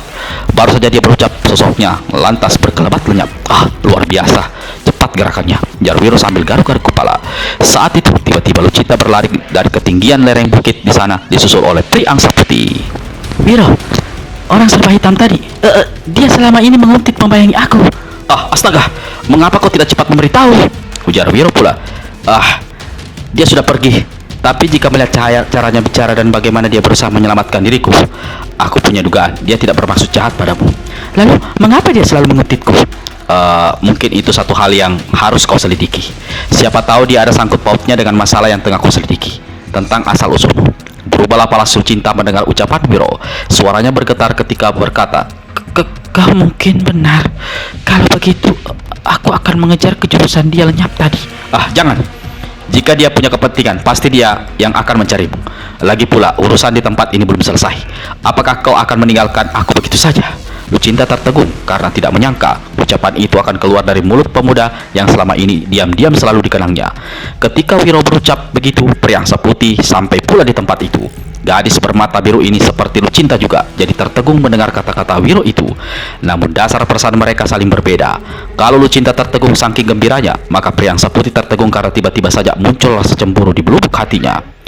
Speaker 1: Baru saja dia berucap, sosoknya lantas berkelebat lenyap. Luar biasa cepat gerakannya, jar Wiro sambil garuk-garuk kepala. Saat itu tiba-tiba Lucinta berlari dari ketinggian lereng bukit di sana, disusul oleh Priang Saputi.
Speaker 2: Wiro, orang serba hitam tadi, dia selama ini menguntit membayangi aku.
Speaker 1: Astaga, mengapa kau tidak cepat memberitahu? Ujar Wiro pula. Dia sudah pergi. Tapi jika melihat caranya bicara dan bagaimana dia berusaha menyelamatkan diriku, aku punya dugaan dia tidak bermaksud jahat padamu.
Speaker 2: Lalu, mengapa dia selalu mengutitku?
Speaker 1: Mungkin itu satu hal yang harus kau selidiki. Siapa tahu dia ada sangkut pautnya dengan masalah yang tengah kau selidiki tentang asal usulmu. Berubahlah palas Lucinta mendengar ucapan Wiro. Suaranya bergetar ketika berkata,
Speaker 2: Kau mungkin benar. Kalau begitu, aku akan mengejar ke jurusan dia lenyap tadi.
Speaker 1: "Ah, jangan. Jika dia punya kepentingan, pasti dia yang akan mencarimu. Lagi pula, urusan di tempat ini belum selesai. Apakah kau akan meninggalkan aku begitu saja?" Lucinta tertegun karena tidak menyangka ucapan itu akan keluar dari mulut pemuda yang selama ini diam-diam selalu dikenangnya. Ketika Wiro berucap begitu, Priangsa Putih sampai pula di tempat itu. Gadis bermata biru ini seperti Lucinta juga, jadi tertegun mendengar kata-kata Wiro itu. Namun dasar perasaan mereka saling berbeda. Kalau Lucinta tertegun saking gembiranya, maka Priangsa Putih tertegun karena tiba-tiba saja muncul rasa cemburu di belubuk hatinya.